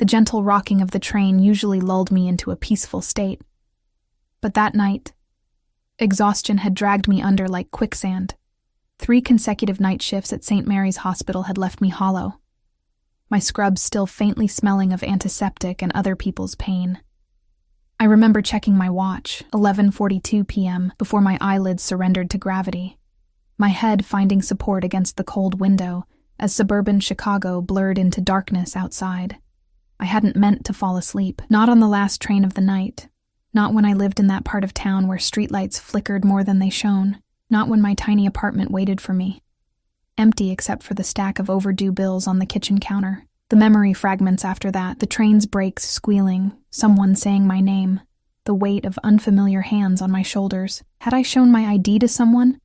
The gentle rocking of the train usually lulled me into a peaceful state. But that night, exhaustion had dragged me under like quicksand. 3 consecutive night shifts at St. Mary's Hospital had left me hollow, my scrubs still faintly smelling of antiseptic and other people's pain. I remember checking my watch, 11:42 p.m., before my eyelids surrendered to gravity, my head finding support against the cold window as suburban Chicago blurred into darkness outside. I hadn't meant to fall asleep, not on the last train of the night, not when I lived in that part of town where streetlights flickered more than they shone, not when my tiny apartment waited for me, empty except for the stack of overdue bills on the kitchen counter. The memory fragments after that, the train's brakes squealing, someone saying my name, the weight of unfamiliar hands on my shoulders. Had I shown my ID to someone?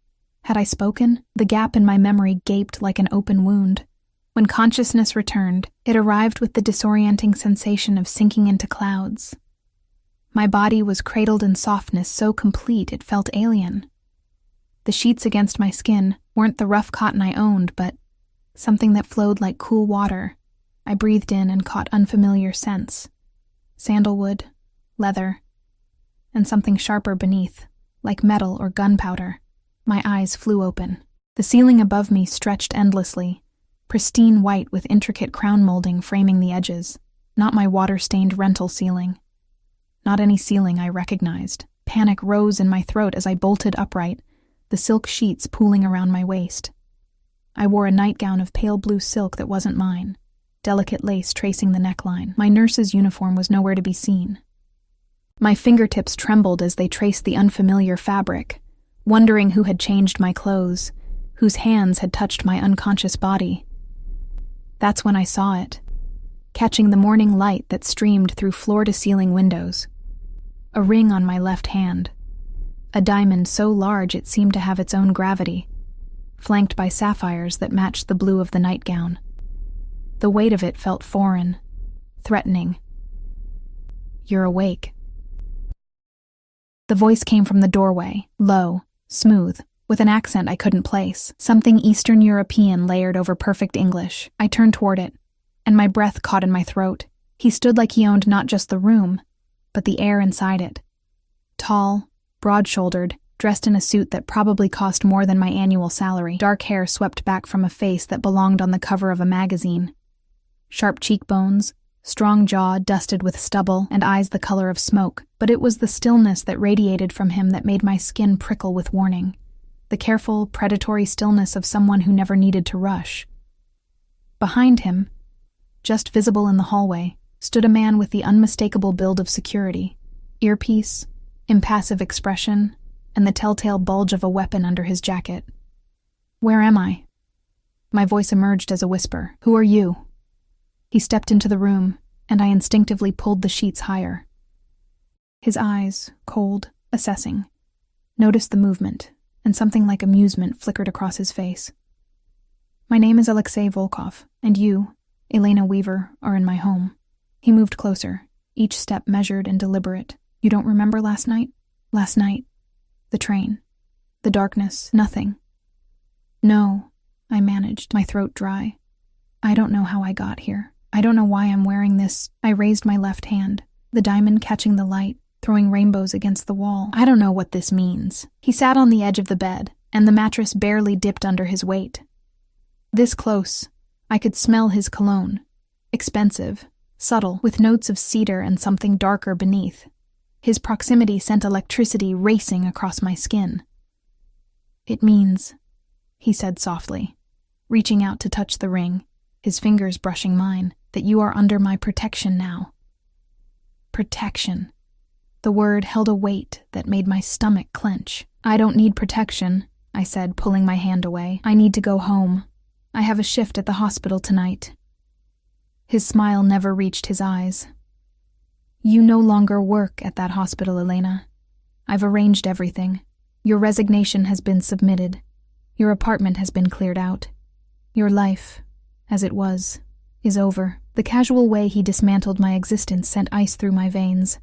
Had I spoken? The gap in my memory gaped like an open wound. When consciousness returned, it arrived with the disorienting sensation of sinking into clouds. My body was cradled in softness so complete it felt alien. The sheets against my skin weren't the rough cotton I owned, but something that flowed like cool water. I breathed in and caught unfamiliar scents. Sandalwood, leather, and something sharper beneath, like metal or gunpowder. My eyes flew open. The ceiling above me stretched endlessly, pristine white with intricate crown molding framing the edges. Not my water-stained rental ceiling. Not any ceiling I recognized. Panic rose in my throat as I bolted upright, the silk sheets pooling around my waist. I wore a nightgown of pale blue silk that wasn't mine, delicate lace tracing the neckline. My nurse's uniform was nowhere to be seen. My fingertips trembled as they traced the unfamiliar fabric, wondering who had changed my clothes, whose hands had touched my unconscious body. That's when I saw it, catching the morning light that streamed through floor-to-ceiling windows. A ring on my left hand, a diamond so large it seemed to have its own gravity, flanked by sapphires that matched the blue of the nightgown. The weight of it felt foreign, threatening. "You're awake." The voice came from the doorway, low, smooth, with an accent I couldn't place, something Eastern European layered over perfect English. I turned toward it, and my breath caught in my throat. He stood like he owned not just the room, but the air inside it. Tall, broad-shouldered, dressed in a suit that probably cost more than my annual salary, dark hair swept back from a face that belonged on the cover of a magazine. Sharp cheekbones, strong jaw dusted with stubble, and eyes the color of smoke, but it was the stillness that radiated from him that made my skin prickle with warning. The careful, predatory stillness of someone who never needed to rush. Behind him, just visible in the hallway, stood a man with the unmistakable build of security, earpiece, impassive expression, and the telltale bulge of a weapon under his jacket. "Where am I?" My voice emerged as a whisper. "Who are you?" He stepped into the room, and I instinctively pulled the sheets higher. His eyes, cold, assessing, noticed the movement, and something like amusement flickered across his face. "My name is Alexei Volkov, and you, Elena Weaver, are in my home." He moved closer, each step measured and deliberate. "You don't remember last night?" "Last night? The train? The darkness? Nothing?" "No," I managed, my throat dry. "I don't know how I got here. I don't know why I'm wearing this." I raised my left hand, the diamond catching the light, throwing rainbows against the wall. "I don't know what this means." He sat on the edge of the bed, and the mattress barely dipped under his weight. This close, I could smell his cologne. Expensive, subtle, with notes of cedar and something darker beneath. His proximity sent electricity racing across my skin. "It means," he said softly, reaching out to touch the ring, his fingers brushing mine, "that you are under my protection now." Protection. The word held a weight that made my stomach clench. "I don't need protection," I said, pulling my hand away. "I need to go home. I have a shift at the hospital tonight." His smile never reached his eyes. "You no longer work at that hospital, Elena. I've arranged everything. Your resignation has been submitted. Your apartment has been cleared out. Your life, as it was, is over." The casual way he dismantled my existence sent ice through my veins.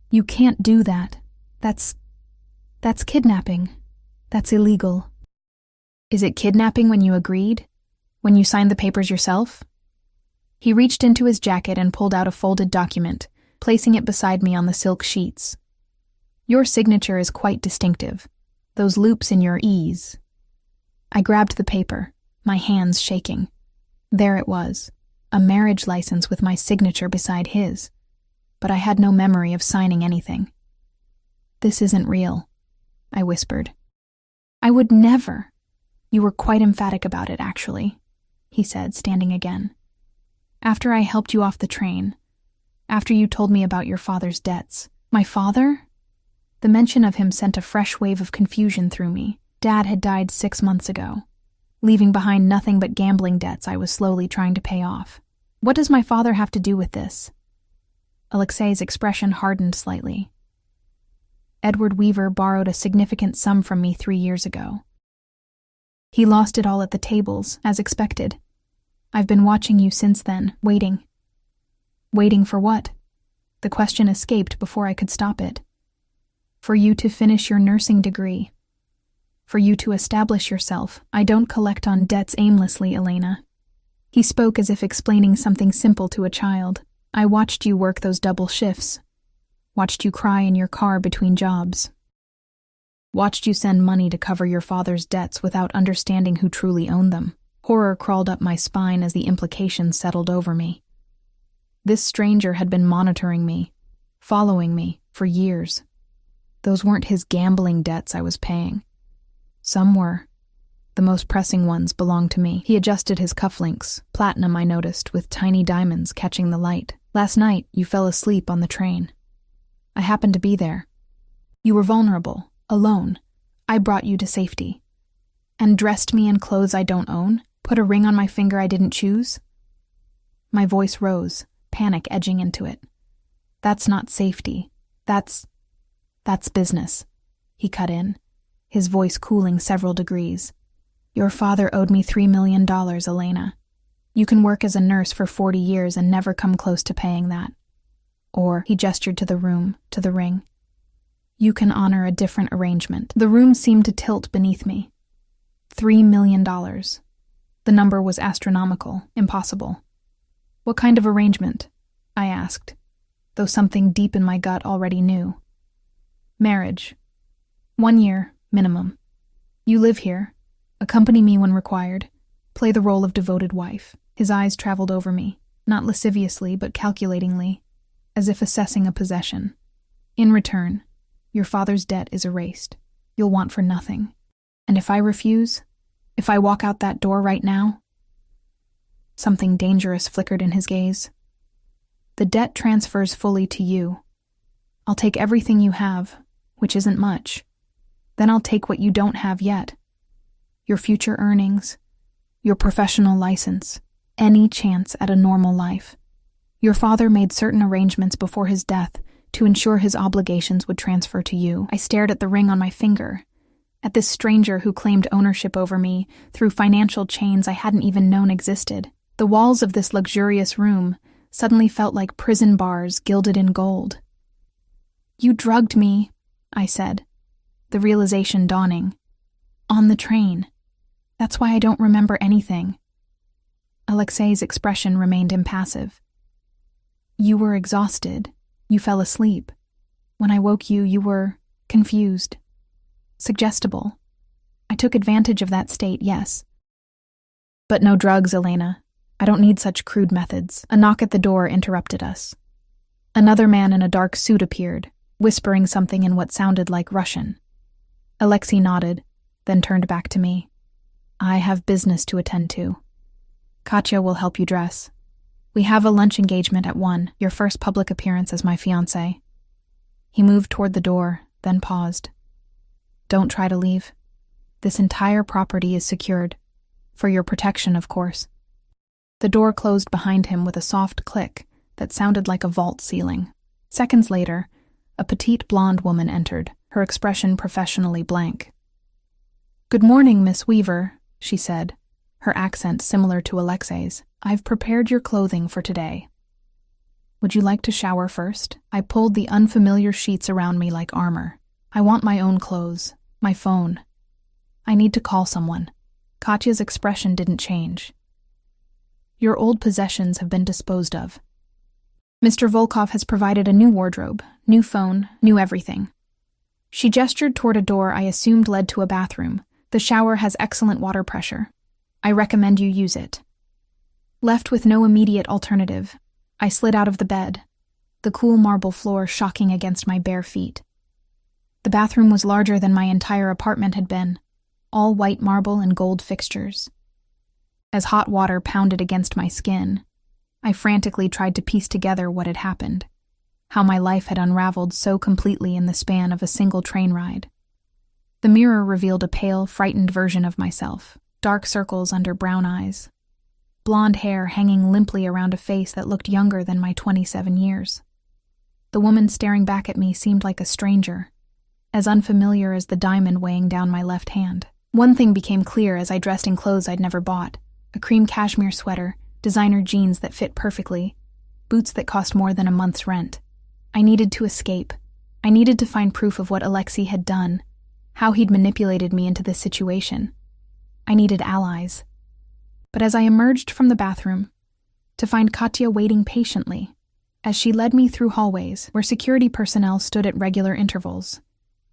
"You can't do that. That's kidnapping. That's illegal." "Is it kidnapping when you agreed? When you signed the papers yourself?" He reached into his jacket and pulled out a folded document, placing it beside me on the silk sheets. Your signature is quite distinctive. Those loops in your E's. I grabbed the paper, my hands shaking. There it was, a marriage license with my signature beside his. But I had no memory of signing anything. This isn't real, I whispered. I would never. You were quite emphatic about it, actually, he said, standing again. After I helped you off the train, after you told me about your father's debts. My father? The mention of him sent a fresh wave of confusion through me. Dad had died 6 months ago, leaving behind nothing but gambling debts I was slowly trying to pay off. What does my father have to do with this? Alexei's expression hardened slightly. Edward Weaver borrowed a significant sum from me 3 years ago. He lost it all at the tables, as expected. I've been watching you since then, waiting. Waiting for what? The question escaped before I could stop it. For you to finish your nursing degree. For you to establish yourself. I don't collect on debts aimlessly, Elena. He spoke as if explaining something simple to a child. I watched you work those double shifts. Watched you cry in your car between jobs. Watched you send money to cover your father's debts without understanding who truly owned them. Horror crawled up my spine as the implications settled over me. This stranger had been monitoring me, following me, for years. Those weren't his gambling debts I was paying. Some were. The most pressing ones belonged to me. He adjusted his cufflinks, platinum I noticed, with tiny diamonds catching the light. Last night, you fell asleep on the train. I happened to be there. You were vulnerable, alone. I brought you to safety. And dressed me in clothes I don't own? Put a ring on my finger I didn't choose? My voice rose, panic edging into it. That's not safety. That's business. He cut in, his voice cooling several degrees. Your father owed me $3 million, Elena. You can work as a nurse for 40 years and never come close to paying that. Or, he gestured to the room, to the ring. You can honor a different arrangement. The room seemed to tilt beneath me. $3 million. The number was astronomical, impossible. What kind of arrangement? I asked, though something deep in my gut already knew. Marriage. 1 year, minimum. You live here. Accompany me when required. Play the role of devoted wife. His eyes traveled over me, not lasciviously but calculatingly, as if assessing a possession. In return, your father's debt is erased. You'll want for nothing. And if I refuse, if I walk out that door right now? Something dangerous flickered in his gaze. The debt transfers fully to you. I'll take everything you have, which isn't much. Then I'll take what you don't have yet. Your future earnings, your professional license, any chance at a normal life. Your father made certain arrangements before his death to ensure his obligations would transfer to you. I stared at the ring on my finger, at this stranger who claimed ownership over me through financial chains I hadn't even known existed. The walls of this luxurious room suddenly felt like prison bars gilded in gold. You drugged me, I said, the realization dawning. On the train. That's why I don't remember anything. Alexei's expression remained impassive. You were exhausted. You fell asleep. When I woke you, you were confused. Suggestible. I took advantage of that state, yes. But no drugs, Elena. I don't need such crude methods. A knock at the door interrupted us. Another man in a dark suit appeared, whispering something in what sounded like Russian. Alexei nodded, then turned back to me. I have business to attend to. Katya will help you dress. We have a lunch engagement at 1, your first public appearance as my fiancé. He moved toward the door, then paused. Don't try to leave. This entire property is secured. For your protection, of course. The door closed behind him with a soft click that sounded like a vault ceiling. Seconds later, a petite blonde woman entered, her expression professionally blank. Good morning, Miss Weaver, she said, her accent similar to Alexei's. I've prepared your clothing for today. Would you like to shower first? I pulled the unfamiliar sheets around me like armor. I want my own clothes, my phone. I need to call someone. Katya's expression didn't change. Your old possessions have been disposed of. Mr. Volkov has provided a new wardrobe, new phone, new everything. She gestured toward a door I assumed led to a bathroom. The shower has excellent water pressure. I recommend you use it. Left with no immediate alternative, I slid out of the bed, the cool marble floor shocking against my bare feet. The bathroom was larger than my entire apartment had been, all white marble and gold fixtures. As hot water pounded against my skin, I frantically tried to piece together what had happened, how my life had unraveled so completely in the span of a single train ride. The mirror revealed a pale, frightened version of myself, dark circles under brown eyes, blonde hair hanging limply around a face that looked younger than my 27 years. The woman staring back at me seemed like a stranger, as unfamiliar as the diamond weighing down my left hand. One thing became clear as I dressed in clothes I'd never bought: a cream cashmere sweater, designer jeans that fit perfectly, boots that cost more than a month's rent. I needed to escape. I needed to find proof of what Alexei had done, how he'd manipulated me into this situation. I needed allies. But as I emerged from the bathroom, to find Katya waiting patiently, as she led me through hallways where security personnel stood at regular intervals,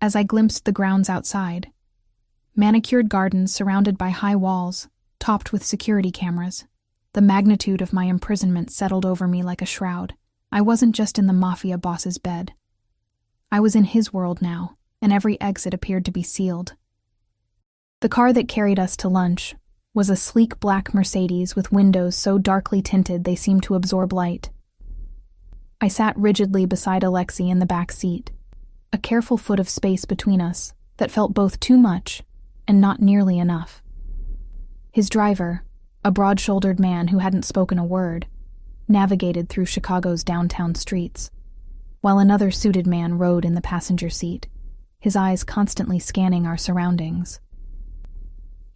as I glimpsed the grounds outside, manicured gardens surrounded by high walls, topped with security cameras. The magnitude of my imprisonment settled over me like a shroud. I wasn't just in the mafia boss's bed. I was in his world now, and every exit appeared to be sealed. The car that carried us to lunch was a sleek black Mercedes with windows so darkly tinted they seemed to absorb light. I sat rigidly beside Alexei in the back seat, a careful foot of space between us that felt both too much and not nearly enough. His driver, a broad-shouldered man who hadn't spoken a word, navigated through Chicago's downtown streets, while another suited man rode in the passenger seat, his eyes constantly scanning our surroundings.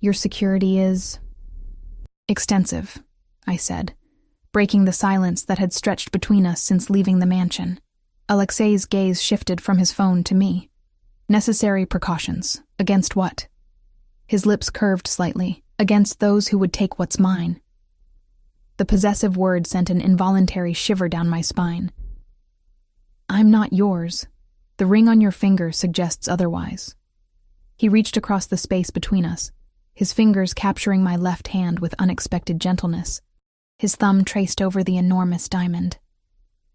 Your security is extensive, I said, breaking the silence that had stretched between us since leaving the mansion. Alexei's gaze shifted from his phone to me. Necessary precautions. Against what? His lips curved slightly. Against those who would take what's mine. The possessive word sent an involuntary shiver down my spine. I'm not yours. The ring on your finger suggests otherwise. He reached across the space between us, his fingers capturing my left hand with unexpected gentleness. His thumb traced over the enormous diamond.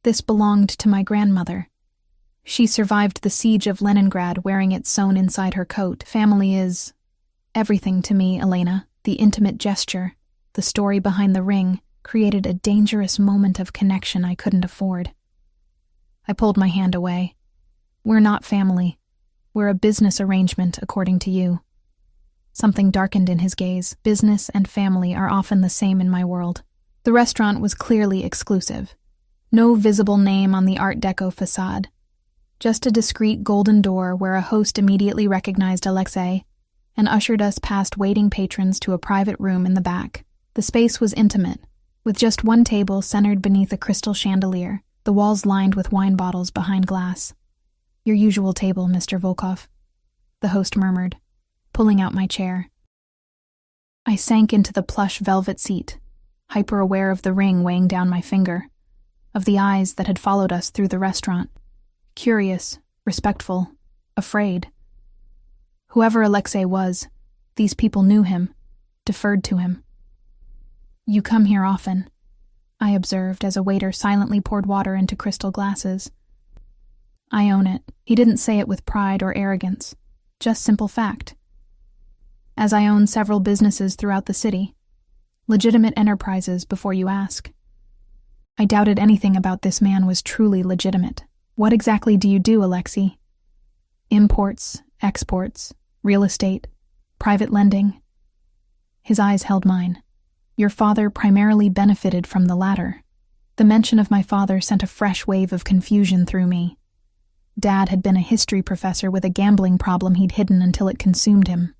This belonged to my grandmother. She survived the siege of Leningrad wearing it sewn inside her coat. Family is everything to me, Elena. The intimate gesture, the story behind the ring, created a dangerous moment of connection I couldn't afford. I pulled my hand away. We're not family. We're a business arrangement, according to you. Something darkened in his gaze. Business and family are often the same in my world. The restaurant was clearly exclusive. No visible name on the Art Deco facade. Just a discreet golden door where a host immediately recognized Alexei and ushered us past waiting patrons to a private room in the back. The space was intimate, with just one table centered beneath a crystal chandelier, the walls lined with wine bottles behind glass. Your usual table, Mr. Volkov, the host murmured, pulling out my chair. I sank into the plush velvet seat, hyper-aware of the ring weighing down my finger, of the eyes that had followed us through the restaurant, curious, respectful, afraid. Whoever Alexei was, these people knew him, deferred to him. You come here often, I observed as a waiter silently poured water into crystal glasses. I own it. He didn't say it with pride or arrogance, just simple fact. As I own several businesses throughout the city, legitimate enterprises before you ask. I doubted anything about this man was truly legitimate. What exactly do you do, Alexei? Imports, exports, real estate, private lending. His eyes held mine. Your father primarily benefited from the latter. The mention of my father sent a fresh wave of confusion through me. Dad had been a history professor with a gambling problem he'd hidden until it consumed him.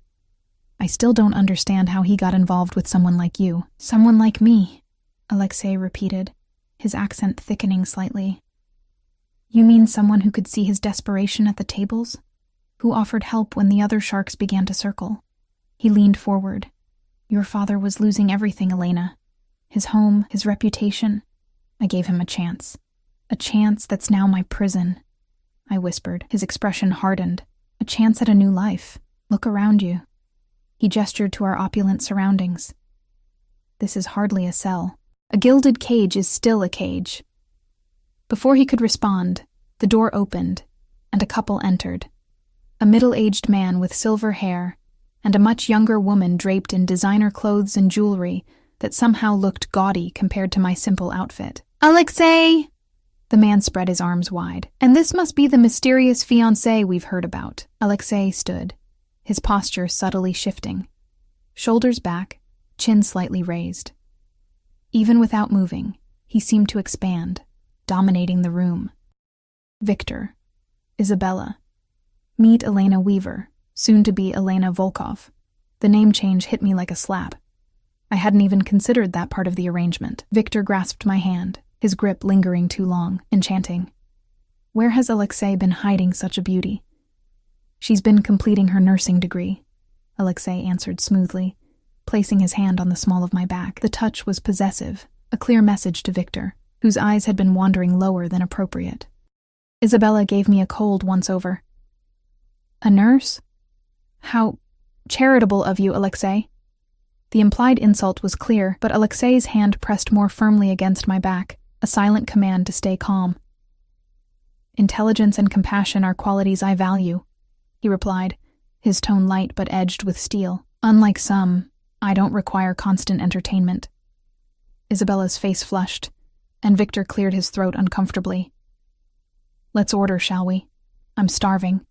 I still don't understand how he got involved with someone like you. Someone like me, Alexei repeated, his accent thickening slightly. You mean someone who could see his desperation at the tables? Who offered help when the other sharks began to circle? He leaned forward. Your father was losing everything, Elena. his home, his reputation. I gave him a chance. A chance that's now my prison, I whispered. His expression hardened. A chance at a new life. Look around you. He gestured to our opulent surroundings. This is hardly a cell. A gilded cage is still a cage. Before he could respond, the door opened, and a couple entered. A middle-aged man with silver hair, and a much younger woman draped in designer clothes and jewelry that somehow looked gaudy compared to my simple outfit. "Alexei!" The man spread his arms wide. "And this must be the mysterious fiancé we've heard about." Alexei stood, his posture subtly shifting. Shoulders back, chin slightly raised. Even without moving, he seemed to expand, dominating the room. Victor. Isabella. Meet Elena Weaver, soon to be Elena Volkov. The name change hit me like a slap. I hadn't even considered that part of the arrangement. Victor grasped my hand, his grip lingering too long, enchanting. Where has Alexei been hiding such a beauty? She's been completing her nursing degree, Alexei answered smoothly, placing his hand on the small of my back. The touch was possessive, a clear message to Victor, whose eyes had been wandering lower than appropriate. Isabella gave me a cold once-over. A nurse? How charitable of you, Alexei. The implied insult was clear, but Alexei's hand pressed more firmly against my back, a silent command to stay calm. Intelligence and compassion are qualities I value, he replied, his tone light but edged with steel. Unlike some, I don't require constant entertainment. Isabella's face flushed, and Victor cleared his throat uncomfortably. Let's order, shall we? I'm starving.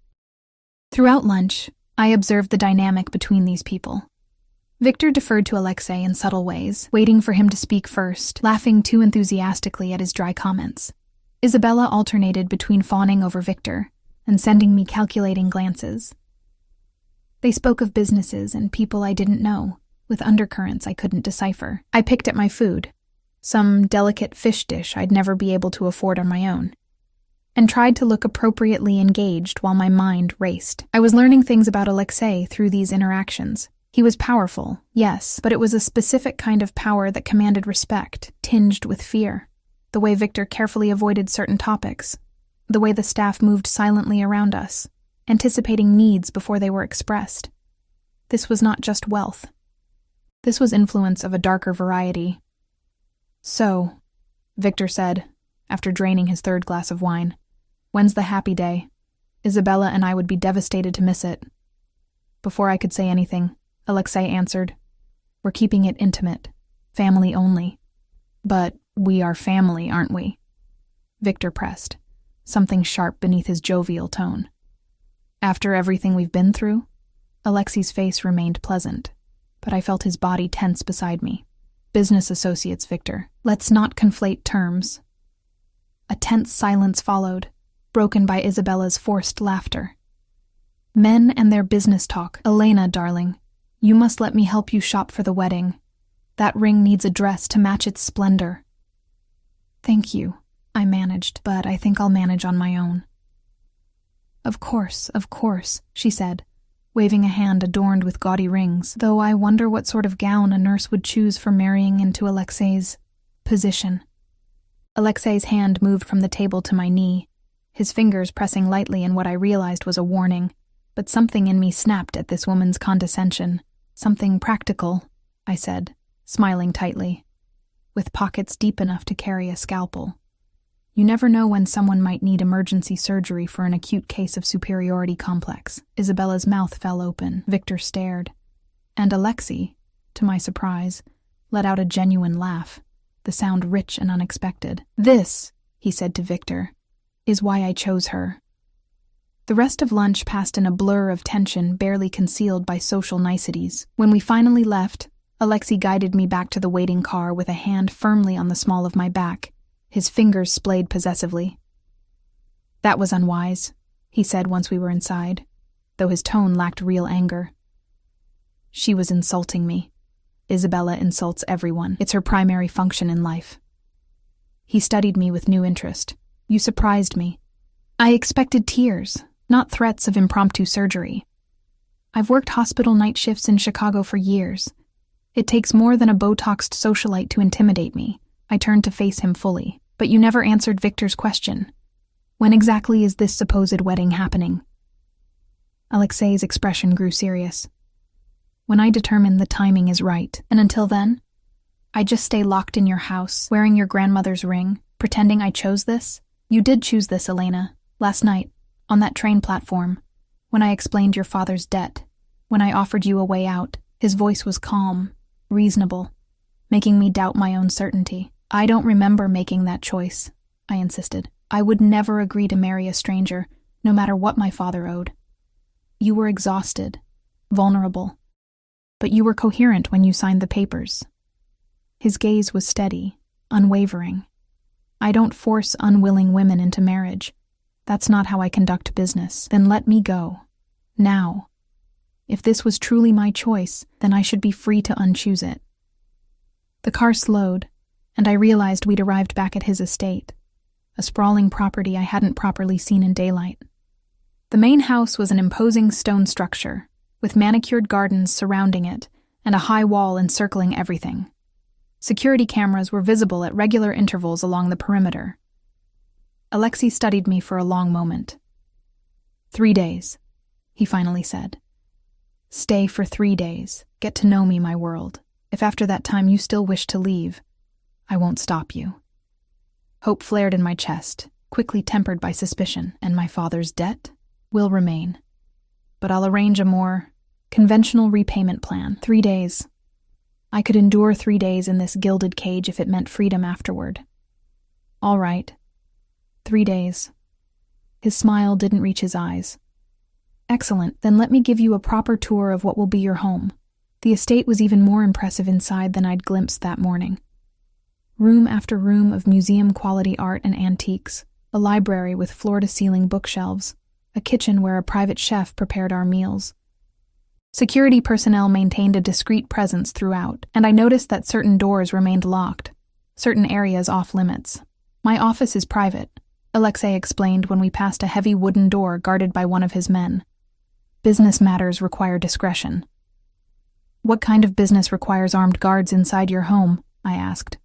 Throughout lunch, I observed the dynamic between these people. Victor deferred to Alexei in subtle ways, waiting for him to speak first, laughing too enthusiastically at his dry comments. Isabella alternated between fawning over Victor and sending me calculating glances. They spoke of businesses and people I didn't know, with undercurrents I couldn't decipher. I picked at my food, some delicate fish dish I'd never be able to afford on my own, and tried to look appropriately engaged while my mind raced. I was learning things about Alexei through these interactions. He was powerful, yes, but it was a specific kind of power that commanded respect, tinged with fear. The way Victor carefully avoided certain topics, the way the staff moved silently around us, anticipating needs before they were expressed. This was not just wealth. This was influence of a darker variety. So, Victor said, after draining his third glass of wine, when's the happy day? Isabella and I would be devastated to miss it. Before I could say anything, Alexei answered, We're keeping it intimate, family only. But we are family, aren't we? Victor pressed, something sharp beneath his jovial tone. After everything we've been through? Alexei's face remained pleasant, but I felt his body tense beside me. Business associates, Victor. Let's not conflate terms. A tense silence followed, broken by Isabella's forced laughter. Men and their business talk. Elena, darling, you must let me help you shop for the wedding. That ring needs a dress to match its splendor. Thank you, I managed, but I think I'll manage on my own. Of course, she said, waving a hand adorned with gaudy rings, though I wonder what sort of gown a nurse would choose for marrying into Alexei's position. Alexei's hand moved from the table to my knee, his fingers pressing lightly in what I realized was a warning, but something in me snapped at this woman's condescension. Something practical, I said, smiling tightly, with pockets deep enough to carry a scalpel. You never know when someone might need emergency surgery for an acute case of superiority complex. Isabella's mouth fell open. Victor stared. And Alexei, to my surprise, let out a genuine laugh, the sound rich and unexpected. This, he said to Victor, is why I chose her. The rest of lunch passed in a blur of tension barely concealed by social niceties. When we finally left, Alexei guided me back to the waiting car with a hand firmly on the small of my back, his fingers splayed possessively. That was unwise, he said once we were inside, though his tone lacked real anger. She was insulting me. Isabella insults everyone. It's her primary function in life. He studied me with new interest. You surprised me. I expected tears, not threats of impromptu surgery. I've worked hospital night shifts in Chicago for years. It takes more than a Botoxed socialite to intimidate me. I turned to face him fully. But you never answered Victor's question. When exactly is this supposed wedding happening? Alexei's expression grew serious. When I determine the timing is right, and until then, I just stay locked in your house, wearing your grandmother's ring, pretending I chose this? You did choose this, Elena. Last night, on that train platform, when I explained your father's debt, when I offered you a way out, his voice was calm, reasonable, making me doubt my own certainty. I don't remember making that choice, I insisted. I would never agree to marry a stranger, no matter what my father owed. You were exhausted, vulnerable, but you were coherent when you signed the papers. His gaze was steady, unwavering. I don't force unwilling women into marriage. That's not how I conduct business. Then let me go. Now. If this was truly my choice, then I should be free to unchoose it. The car slowed, and I realized we'd arrived back at his estate, a sprawling property I hadn't properly seen in daylight. The main house was an imposing stone structure, with manicured gardens surrounding it and a high wall encircling everything. Security cameras were visible at regular intervals along the perimeter. Alexei studied me for a long moment. 3 days, he finally said. Stay for 3 days. Get to know me, my world. If after that time you still wish to leave, I won't stop you. Hope flared in my chest, quickly tempered by suspicion, and my father's debt will remain. But I'll arrange a more conventional repayment plan. 3 days. I could endure 3 days in this gilded cage if it meant freedom afterward. All right. 3 days. His smile didn't reach his eyes. Excellent, then let me give you a proper tour of what will be your home. The estate was even more impressive inside than I'd glimpsed that morning. Room after room of museum-quality art and antiques, a library with floor-to-ceiling bookshelves, a kitchen where a private chef prepared our meals. Security personnel maintained a discreet presence throughout, and I noticed that certain doors remained locked, certain areas off-limits. My office is private, Alexei explained when we passed a heavy wooden door guarded by one of his men. Business matters require discretion. What kind of business requires armed guards inside your home? I asked.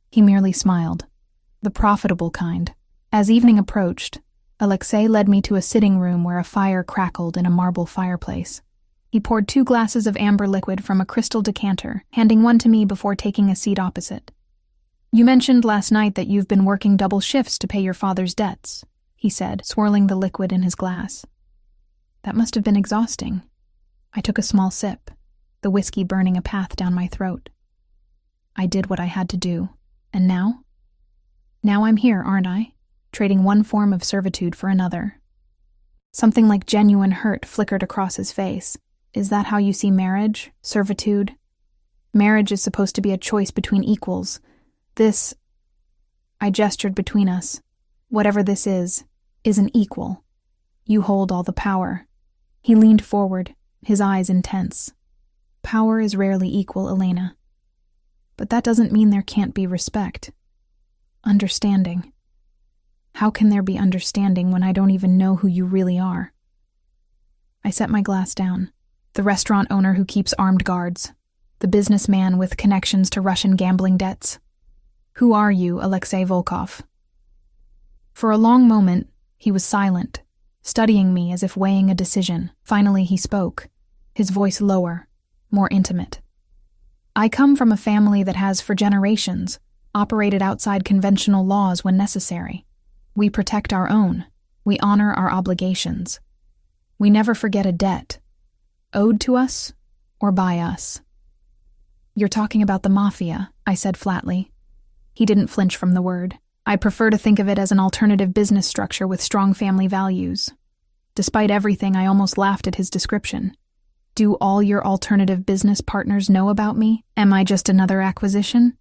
He merely smiled. The profitable kind. As evening approached, Alexei led me to a sitting room where a fire crackled in a marble fireplace. He poured 2 glasses of amber liquid from a crystal decanter, handing one to me before taking a seat opposite. You mentioned last night that you've been working double shifts to pay your father's debts, he said, swirling the liquid in his glass. That must have been exhausting. I took a small sip, the whiskey burning a path down my throat. I did what I had to do. And now? Now I'm here, aren't I? Trading one form of servitude for another. Something like genuine hurt flickered across his face. Is that how you see marriage? Servitude? Marriage is supposed to be a choice between equals. This, I gestured between us, whatever this isn't equal. You hold all the power. He leaned forward, his eyes intense. Power is rarely equal, Elena. But that doesn't mean there can't be respect. Understanding. How can there be understanding when I don't even know who you really are? I set my glass down. The restaurant owner who keeps armed guards. The businessman with connections to Russian gambling debts. Who are you, Alexei Volkov? For a long moment, he was silent, studying me as if weighing a decision. Finally, he spoke, his voice lower, more intimate. I come from a family that has, for generations, operated outside conventional laws when necessary. We protect our own. We honor our obligations. We never forget a debt, owed to us or by us. You're talking about the Mafia, I said flatly. He didn't flinch from the word. I prefer to think of it as an alternative business structure with strong family values. Despite everything, I almost laughed at his description. Do all your alternative business partners know about me? Am I just another acquisition?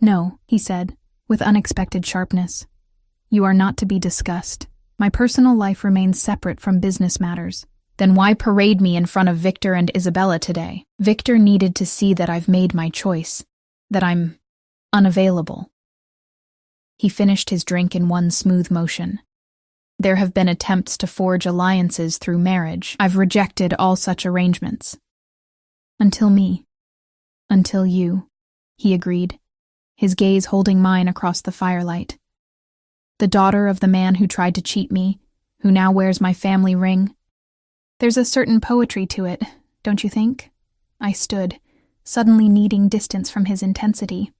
No, he said, with unexpected sharpness. You are not to be discussed. My personal life remains separate from business matters. Then why parade me in front of Victor and Isabella today? Victor needed to see that I've made my choice, that I'm unavailable. He finished his drink in one smooth motion. There have been attempts to forge alliances through marriage. I've rejected all such arrangements. Until me. Until you, he agreed, his gaze holding mine across the firelight. The daughter of the man who tried to cheat me, who now wears my family ring. There's a certain poetry to it, don't you think? I stood, suddenly needing distance from his intensity,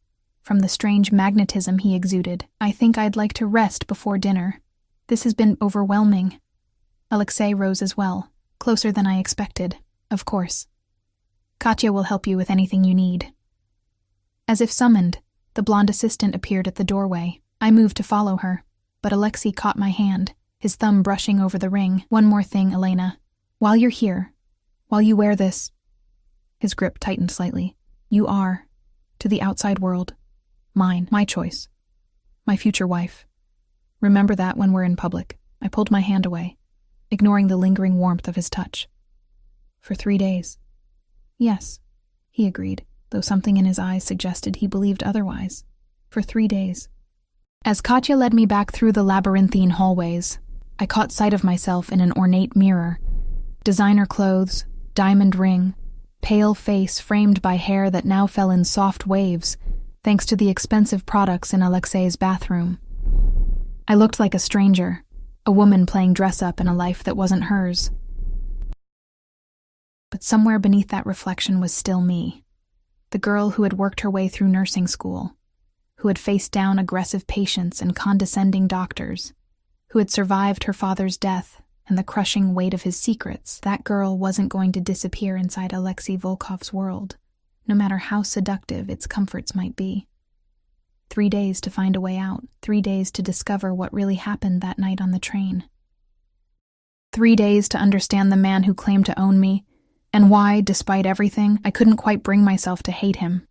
from the strange magnetism he exuded. I think I'd like to rest before dinner. This has been overwhelming. Alexei rose as well, closer than I expected, of course. Katya will help you with anything you need. As if summoned, the blonde assistant appeared at the doorway. I moved to follow her, but Alexei caught my hand, his thumb brushing over the ring. One more thing, Elena. While you're here, while you wear this, his grip tightened slightly, you are, to the outside world, mine, my choice, my future wife. Remember that when we're in public. I pulled my hand away, ignoring the lingering warmth of his touch. For 3 days. Yes, he agreed, though something in his eyes suggested he believed otherwise. For 3 days. As Katya led me back through the labyrinthine hallways, I caught sight of myself in an ornate mirror. Designer clothes, diamond ring, pale face framed by hair that now fell in soft waves, thanks to the expensive products in Alexei's bathroom. I looked like a stranger, a woman playing dress-up in a life that wasn't hers. But somewhere beneath that reflection was still me, the girl who had worked her way through nursing school, who had faced down aggressive patients and condescending doctors, who had survived her father's death and the crushing weight of his secrets. That girl wasn't going to disappear inside Alexei Volkov's world, no matter how seductive its comforts might be. 3 days to find a way out, 3 days to discover what really happened that night on the train. 3 days to understand the man who claimed to own me, and why, despite everything, I couldn't quite bring myself to hate him.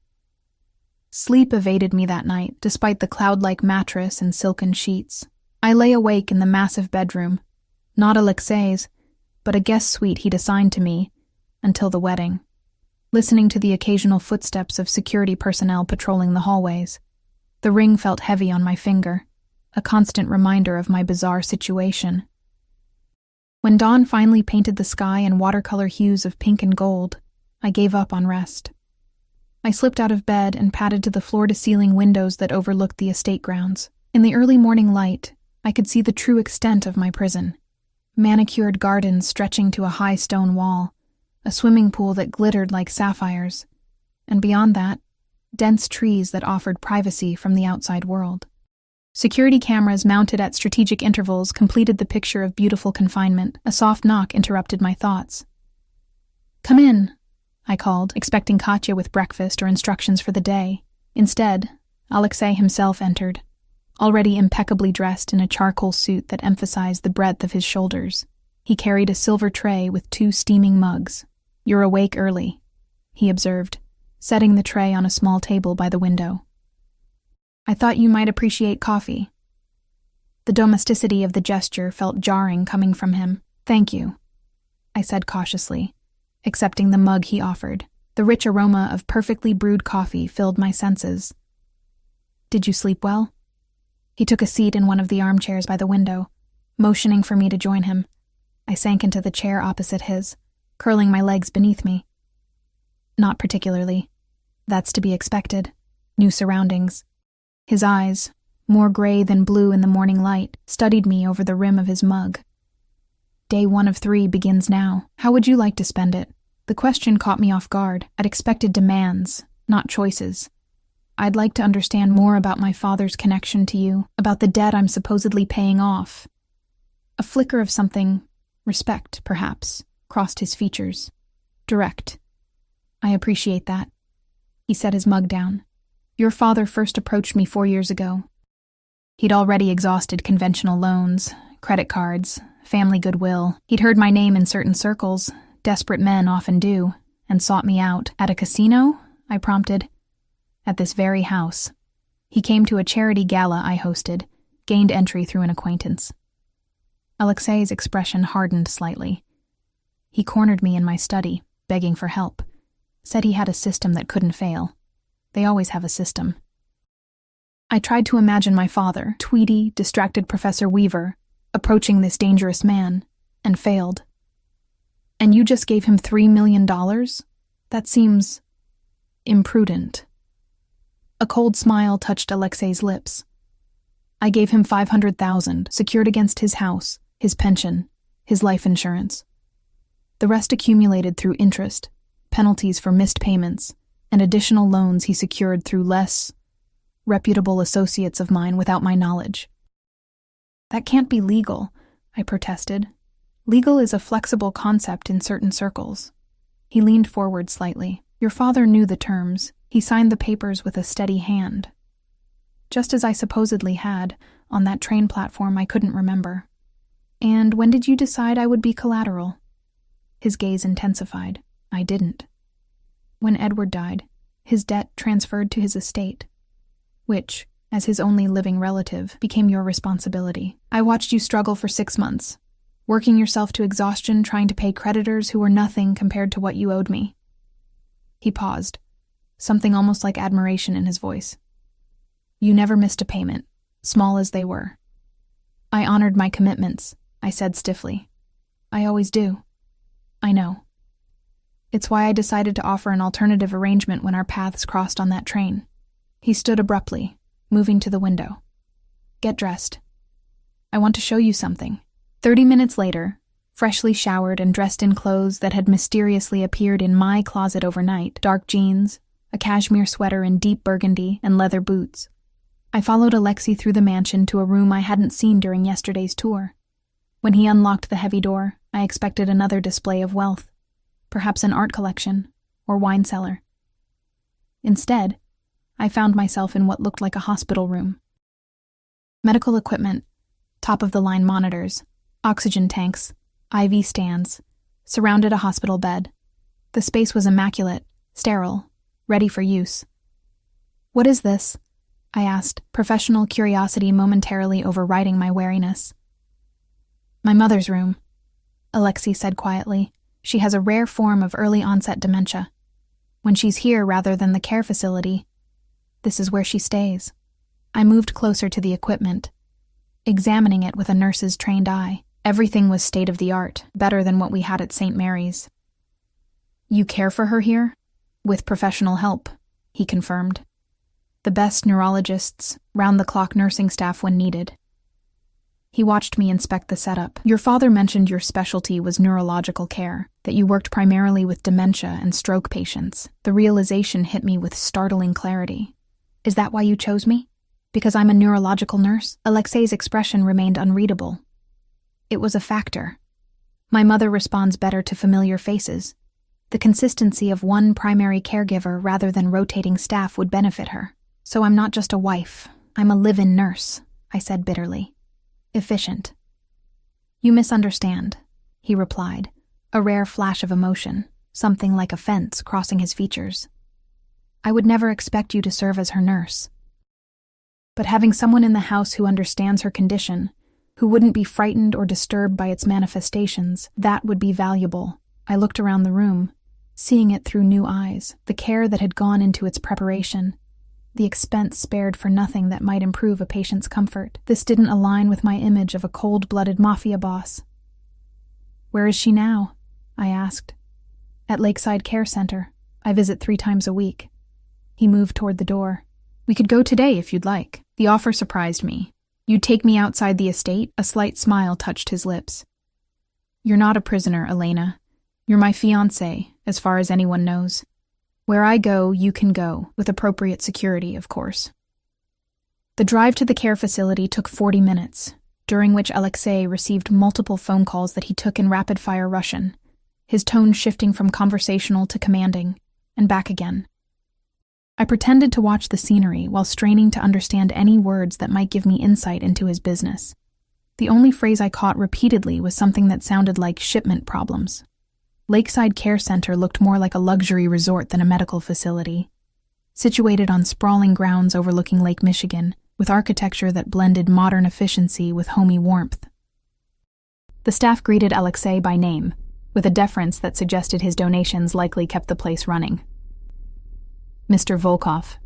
Sleep evaded me that night, despite the cloud-like mattress and silken sheets. I lay awake in the massive bedroom, not Alexei's, but a guest suite he'd assigned to me, until the wedding, listening to the occasional footsteps of security personnel patrolling the hallways. The ring felt heavy on my finger, a constant reminder of my bizarre situation. When dawn finally painted the sky in watercolor hues of pink and gold, I gave up on rest. I slipped out of bed and padded to the floor-to-ceiling windows that overlooked the estate grounds. In the early morning light, I could see the true extent of my prison. Manicured gardens stretching to a high stone wall, a swimming pool that glittered like sapphires, and beyond that, dense trees that offered privacy from the outside world. Security cameras mounted at strategic intervals completed the picture of beautiful confinement. A soft knock interrupted my thoughts. "Come in," I called, expecting Katya with breakfast or instructions for the day. Instead, Alexei himself entered, already impeccably dressed in a charcoal suit that emphasized the breadth of his shoulders. He carried a silver tray with 2 steaming mugs. "You're awake early," he observed, setting the tray on a small table by the window. "I thought you might appreciate coffee." The domesticity of the gesture felt jarring coming from him. "Thank you," I said cautiously, accepting the mug he offered. The rich aroma of perfectly brewed coffee filled my senses. "Did you sleep well?" He took a seat in one of the armchairs by the window, motioning for me to join him. I sank into the chair opposite his, curling my legs beneath me. "Not particularly. That's to be expected. New surroundings." His eyes, more gray than blue in the morning light, studied me over the rim of his mug. "Day 1 of 3 begins now. How would you like to spend it?" The question caught me off guard. I'd expected demands, not choices. "I'd like to understand more about my father's connection to you, about the debt I'm supposedly paying off." A flicker of something, respect, perhaps, crossed his features. Direct. "I appreciate that." He set his mug down. "Your father first approached me 4 years ago. He'd already exhausted conventional loans, credit cards, family goodwill. He'd heard my name in certain circles, desperate men often do, and sought me out. "At a casino?" I prompted. "At this very house. He came to a charity gala I hosted, gained entry through an acquaintance." Alexei's expression hardened slightly. He cornered me in my study, begging for help. Said he had a system that couldn't fail. They always have a system. I tried to imagine my father, tweedy, distracted Professor Weaver, approaching this dangerous man, and failed. "And you just gave him $3 million? That seems..." Imprudent. A cold smile touched Alexei's lips. I gave him $500,000, secured against his house, his pension, his life insurance. The rest accumulated through interest, penalties for missed payments, and additional loans he secured through less reputable associates of mine without my knowledge. That can't be legal, I protested. Legal is a flexible concept in certain circles. He leaned forward slightly. Your father knew the terms. He signed the papers with a steady hand. Just as I supposedly had, on that train platform I couldn't remember. And when did you decide I would be collateral? His gaze intensified. I didn't. When Edward died, his debt transferred to his estate, which, as his only living relative, became your responsibility. I watched you struggle for 6 months, working yourself to exhaustion trying to pay creditors who were nothing compared to what you owed me. He paused, something almost like admiration in his voice. You never missed a payment, small as they were. I honored my commitments, I said stiffly. I always do. I know. It's why I decided to offer an alternative arrangement when our paths crossed on that train. He stood abruptly, moving to the window. Get dressed. I want to show you something. 30 minutes later, freshly showered and dressed in clothes that had mysteriously appeared in my closet overnight, dark jeans, a cashmere sweater in deep burgundy, and leather boots, I followed Alexei through the mansion to a room I hadn't seen during yesterday's tour. When he unlocked the heavy door, I expected another display of wealth, perhaps an art collection or wine cellar. Instead, I found myself in what looked like a hospital room. Medical equipment, top-of-the-line monitors, oxygen tanks, IV stands, surrounded a hospital bed. The space was immaculate, sterile, ready for use. What is this? I asked, professional curiosity momentarily overriding my wariness. My mother's room, Alexei said quietly. She has a rare form of early-onset dementia. When she's here rather than the care facility, this is where she stays. I moved closer to the equipment, examining it with a nurse's trained eye. Everything was state-of-the-art, better than what we had at St. Mary's. You care for her here? With professional help, he confirmed. The best neurologists, round-the-clock nursing staff when needed. He watched me inspect the setup. Your father mentioned your specialty was neurological care, that you worked primarily with dementia and stroke patients. The realization hit me with startling clarity. Is that why you chose me? Because I'm a neurological nurse? Alexei's expression remained unreadable. It was a factor. My mother responds better to familiar faces. The consistency of one primary caregiver rather than rotating staff would benefit her. So I'm not just a wife, I'm a live-in nurse, I said bitterly. Efficient. You misunderstand, he replied, a rare flash of emotion, something like offense crossing his features. I would never expect you to serve as her nurse. But having someone in the house who understands her condition, who wouldn't be frightened or disturbed by its manifestations, that would be valuable. I looked around the room, seeing it through new eyes, the care that had gone into its preparation, the expense spared for nothing that might improve a patient's comfort. This didn't align with my image of a cold-blooded mafia boss. Where is she now? I asked. At Lakeside Care Center. I visit 3 times a week. He moved toward the door. We could go today if you'd like. The offer surprised me. You'd take me outside the estate? A slight smile touched his lips. You're not a prisoner, Elena. You're my fiancé, as far as anyone knows. Where I go, you can go, with appropriate security, of course. The drive to the care facility took 40 minutes, during which Alexei received multiple phone calls that he took in rapid-fire Russian, his tone shifting from conversational to commanding, and back again. I pretended to watch the scenery while straining to understand any words that might give me insight into his business. The only phrase I caught repeatedly was something that sounded like shipment problems. Lakeside Care Center looked more like a luxury resort than a medical facility, situated on sprawling grounds overlooking Lake Michigan, with architecture that blended modern efficiency with homey warmth. The staff greeted Alexei by name, with a deference that suggested his donations likely kept the place running. Mr. Volkov,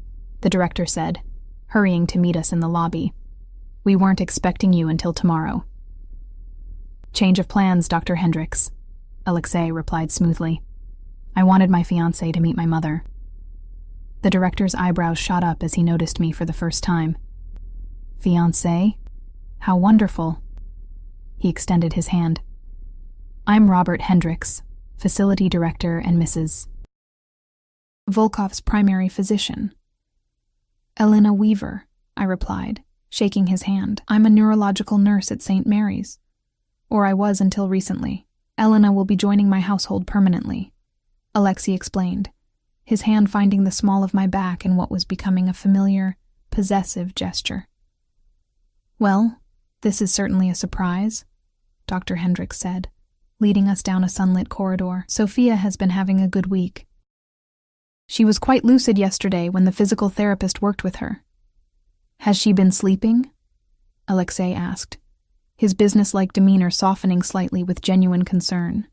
the director said, hurrying to meet us in the lobby. We weren't expecting you until tomorrow. Change of plans, Dr. Hendricks, Alexei replied smoothly. I wanted my fiancé to meet my mother. The director's eyebrows shot up as he noticed me for the first time. Fiancé? How wonderful. He extended his hand. I'm Robert Hendricks, facility director and Mrs. Volkov's primary physician. Elena Weaver, I replied, shaking his hand. I'm a neurological nurse at St. Mary's. Or I was until recently. Elena will be joining my household permanently, Alexei explained, his hand finding the small of my back in what was becoming a familiar, possessive gesture. Well, this is certainly a surprise, Dr. Hendricks said, leading us down a sunlit corridor. Sophia has been having a good week. She was quite lucid yesterday when the physical therapist worked with her. Has she been sleeping? Alexei asked, his businesslike demeanor softening slightly with genuine concern.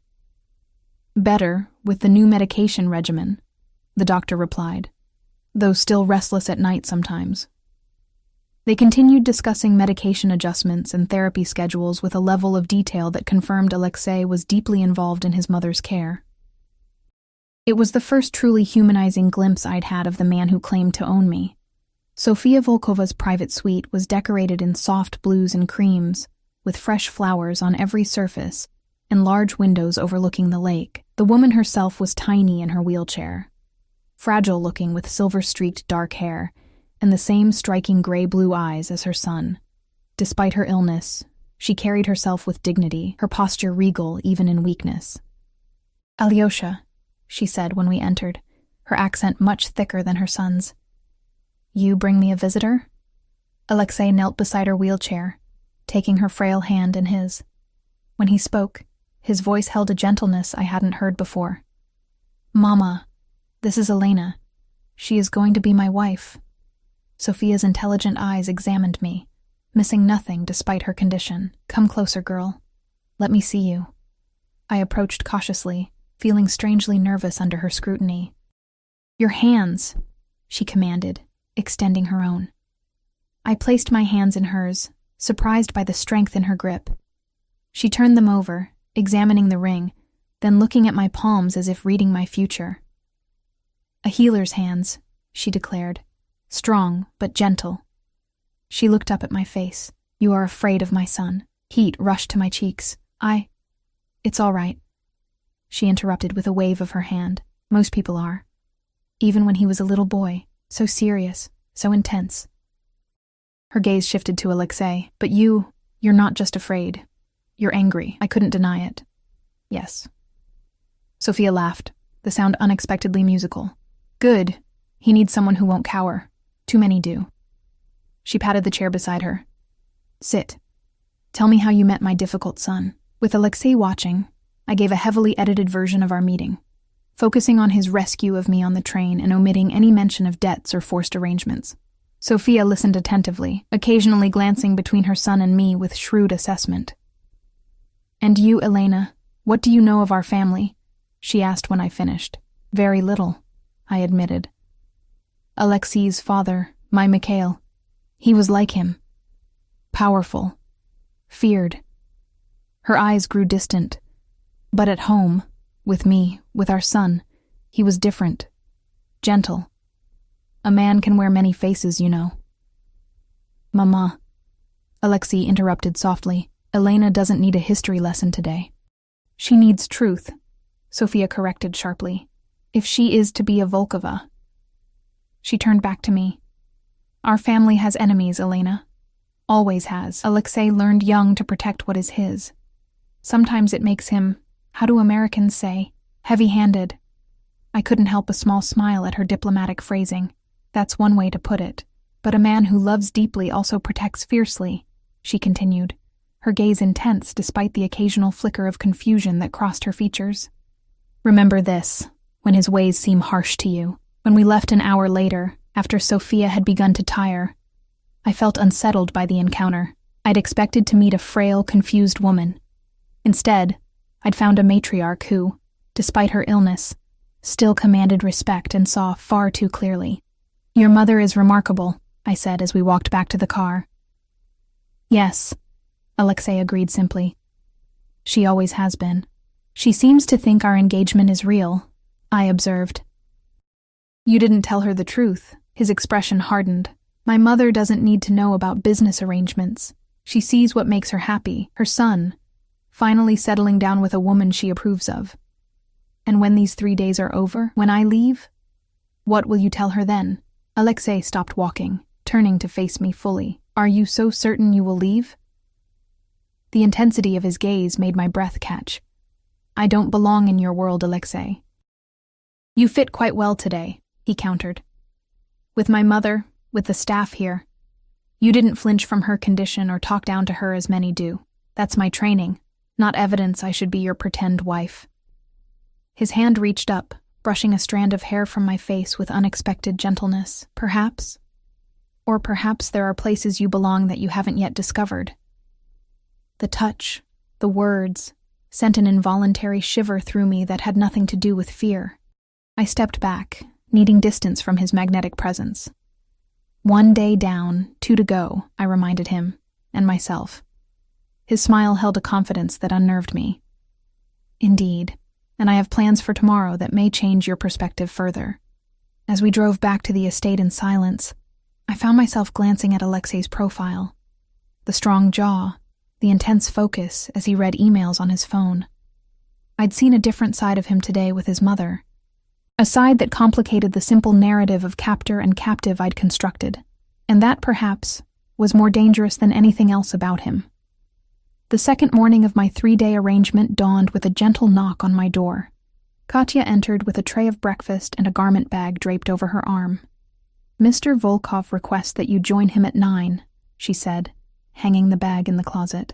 Better, with the new medication regimen, the doctor replied, though still restless at night sometimes. They continued discussing medication adjustments and therapy schedules with a level of detail that confirmed Alexei was deeply involved in his mother's care. It was the first truly humanizing glimpse I'd had of the man who claimed to own me. Sofia Volkova's private suite was decorated in soft blues and creams, with fresh flowers on every surface and large windows overlooking the lake. The woman herself was tiny in her wheelchair, fragile-looking with silver-streaked dark hair and the same striking gray-blue eyes as her son. Despite her illness, she carried herself with dignity, her posture regal even in weakness. Alyosha, she said when we entered, her accent much thicker than her son's. You bring me a visitor? Alexei knelt beside her wheelchair, taking her frail hand in his. When he spoke, his voice held a gentleness I hadn't heard before. Mama, this is Elena. She is going to be my wife. Sophia's intelligent eyes examined me, missing nothing despite her condition. Come closer, girl. Let me see you. I approached cautiously, feeling strangely nervous under her scrutiny. Your hands, she commanded, extending her own. I placed my hands in hers, surprised by the strength in her grip. She turned them over, examining the ring, then looking at my palms as if reading my future. A healer's hands, she declared, strong but gentle. She looked up at my face. You are afraid of my son. Heat rushed to my cheeks. It's all right. She interrupted with a wave of her hand. Most people are. Even when he was a little boy, so serious, so intense. Her gaze shifted to Alexei. But you're not just afraid. You're angry. I couldn't deny it. Yes. Sophia laughed, the sound unexpectedly musical. Good. He needs someone who won't cower. Too many do. She patted the chair beside her. Sit. Tell me how you met my difficult son. With Alexei watching, I gave a heavily edited version of our meeting, focusing on his rescue of me on the train and omitting any mention of debts or forced arrangements. Sophia listened attentively, occasionally glancing between her son and me with shrewd assessment. And you, Elena, what do you know of our family? She asked when I finished. Very little, I admitted. Alexei's father, my Mikhail. He was like him. Powerful. Feared. Her eyes grew distant. But at home, with me, with our son, he was different. Gentle. A man can wear many faces, you know. Mama, Alexei interrupted softly. Elena doesn't need a history lesson today. She needs truth, Sophia corrected sharply. If she is to be a Volkova. She turned back to me. Our family has enemies, Elena. Always has. Alexei learned young to protect what is his. Sometimes it makes him, how do Americans say, heavy-handed. I couldn't help a small smile at her diplomatic phrasing. That's one way to put it. But a man who loves deeply also protects fiercely, she continued, her gaze intense despite the occasional flicker of confusion that crossed her features. Remember this, when his ways seem harsh to you. When we left an hour later, after Sophia had begun to tire, I felt unsettled by the encounter. I'd expected to meet a frail, confused woman. Instead, I'd found a matriarch who, despite her illness, still commanded respect and saw far too clearly. Your mother is remarkable, I said as we walked back to the car. Yes, Alexei agreed simply. She always has been. She seems to think our engagement is real, I observed. You didn't tell her the truth. His expression hardened. My mother doesn't need to know about business arrangements. She sees what makes her happy, her son, finally settling down with a woman she approves of. And when these 3 days are over, when I leave, what will you tell her then? Alexei stopped walking, turning to face me fully. Are you so certain you will leave? The intensity of his gaze made my breath catch. I don't belong in your world, Alexei. You fit quite well today, he countered. With my mother, with the staff here. You didn't flinch from her condition or talk down to her as many do. That's my training, not evidence I should be your pretend wife. His hand reached up, brushing a strand of hair from my face with unexpected gentleness. Perhaps. Or perhaps there are places you belong that you haven't yet discovered. The touch, the words, sent an involuntary shiver through me that had nothing to do with fear. I stepped back, needing distance from his magnetic presence. 1 day down, 2 to go, I reminded him, and myself. His smile held a confidence that unnerved me. Indeed, and I have plans for tomorrow that may change your perspective further. As we drove back to the estate in silence, I found myself glancing at Alexei's profile. The strong jaw, the intense focus as he read emails on his phone. I'd seen a different side of him today with his mother. A side that complicated the simple narrative of captor and captive I'd constructed, and that, perhaps, was more dangerous than anything else about him. The second morning of my 3-day arrangement dawned with a gentle knock on my door. Katya entered with a tray of breakfast and a garment bag draped over her arm. Mr. Volkov requests that you join him at 9, she said, hanging the bag in the closet.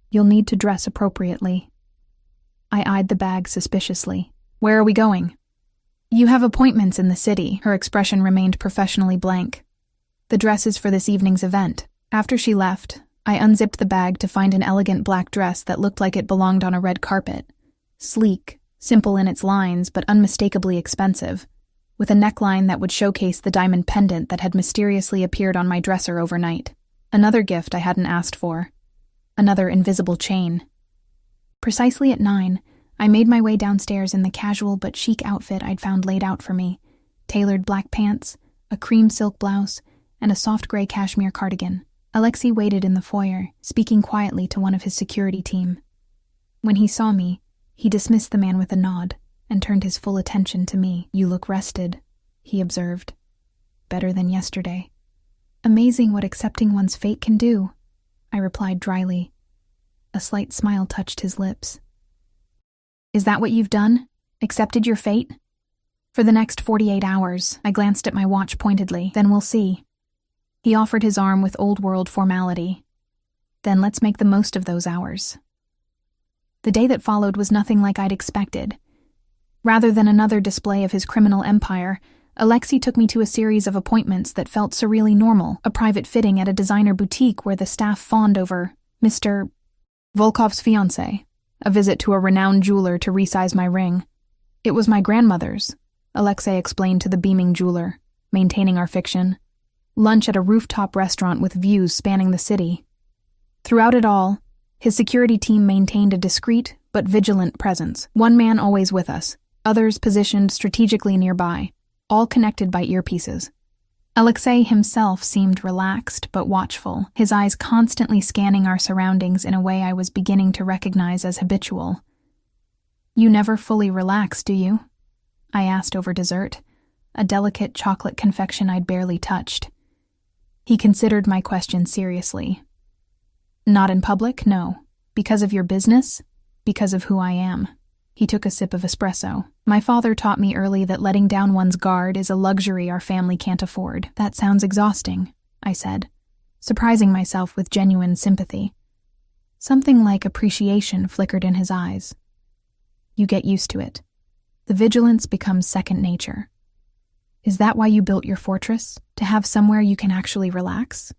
You'll need to dress appropriately. I eyed the bag suspiciously. Where are we going? You have appointments in the city. Her expression remained professionally blank. The dress is for this evening's event. After she left, I unzipped the bag to find an elegant black dress that looked like it belonged on a red carpet. Sleek, simple in its lines, but unmistakably expensive, with a neckline that would showcase the diamond pendant that had mysteriously appeared on my dresser overnight. Another gift I hadn't asked for. Another invisible chain. Precisely at 9, I made my way downstairs in the casual but chic outfit I'd found laid out for me. Tailored black pants, a cream silk blouse, and a soft gray cashmere cardigan. Alexei waited in the foyer, speaking quietly to one of his security team. When he saw me, he dismissed the man with a nod and turned his full attention to me. You look rested, he observed. Better than yesterday. Amazing what accepting one's fate can do, I replied dryly. A slight smile touched his lips. Is that what you've done? Accepted your fate? For the next 48 hours, I glanced at my watch pointedly. Then we'll see. He offered his arm with old-world formality. Then let's make the most of those hours. The day that followed was nothing like I'd expected. Rather than another display of his criminal empire, Alexei took me to a series of appointments that felt surreally normal, a private fitting at a designer boutique where the staff fawned over Mr. Volkov's fiancé, a visit to a renowned jeweler to resize my ring. It was my grandmother's, Alexei explained to the beaming jeweler, maintaining our fiction. Lunch at a rooftop restaurant with views spanning the city. Throughout it all, his security team maintained a discreet but vigilant presence, one man always with us, others positioned strategically nearby, all connected by earpieces. Alexei himself seemed relaxed but watchful, his eyes constantly scanning our surroundings in a way I was beginning to recognize as habitual. You never fully relax, do you? I asked over dessert, a delicate chocolate confection I'd barely touched. He considered my question seriously. Not in public, no. Because of your business? Because of who I am. He took a sip of espresso. My father taught me early that letting down one's guard is a luxury our family can't afford. That sounds exhausting, I said, surprising myself with genuine sympathy. Something like appreciation flickered in his eyes. You get used to it. The vigilance becomes second nature. Is that why you built your fortress? To have somewhere you can actually relax?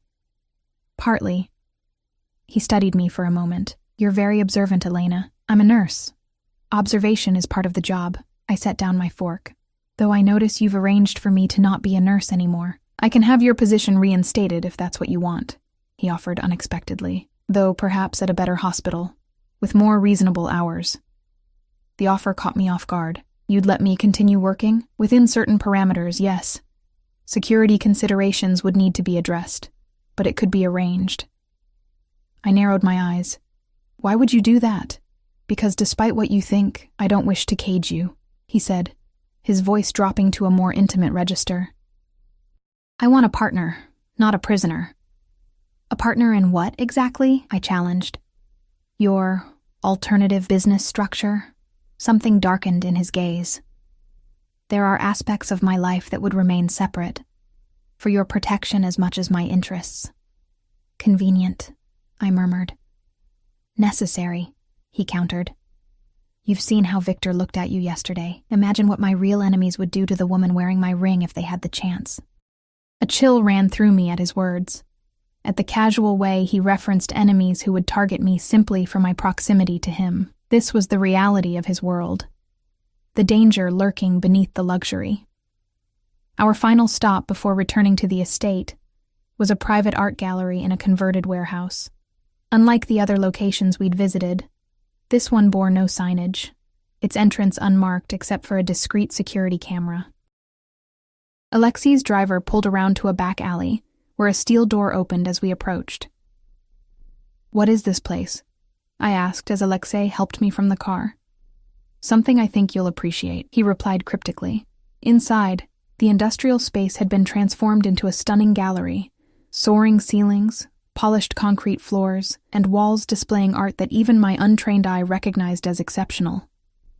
Partly. He studied me for a moment. You're very observant, Elena. I'm a nurse. Observation is part of the job. I set down my fork. Though I notice you've arranged for me to not be a nurse anymore. I can have your position reinstated if that's what you want, he offered unexpectedly, though perhaps at a better hospital, with more reasonable hours. The offer caught me off guard. You'd let me continue working? Within certain parameters, yes. Security considerations would need to be addressed, but it could be arranged. I narrowed my eyes. Why would you do that? Because despite what you think, I don't wish to cage you, he said, his voice dropping to a more intimate register. I want a partner, not a prisoner. A partner in what exactly? I challenged. Your alternative business structure? Something darkened in his gaze. There are aspects of my life that would remain separate, for your protection as much as my interests. Convenient, I murmured. Necessary, he countered. You've seen how Victor looked at you yesterday. Imagine what my real enemies would do to the woman wearing my ring if they had the chance. A chill ran through me at his words. At the casual way he referenced enemies who would target me simply for my proximity to him. This was the reality of his world. The danger lurking beneath the luxury. Our final stop before returning to the estate was a private art gallery in a converted warehouse. Unlike the other locations we'd visited, this one bore no signage, its entrance unmarked except for a discreet security camera. Alexei's driver pulled around to a back alley, where a steel door opened as we approached. What is this place? I asked as Alexei helped me from the car. Something I think you'll appreciate, he replied cryptically. Inside, the industrial space had been transformed into a stunning gallery, soaring ceilings, polished concrete floors, and walls displaying art that even my untrained eye recognized as exceptional.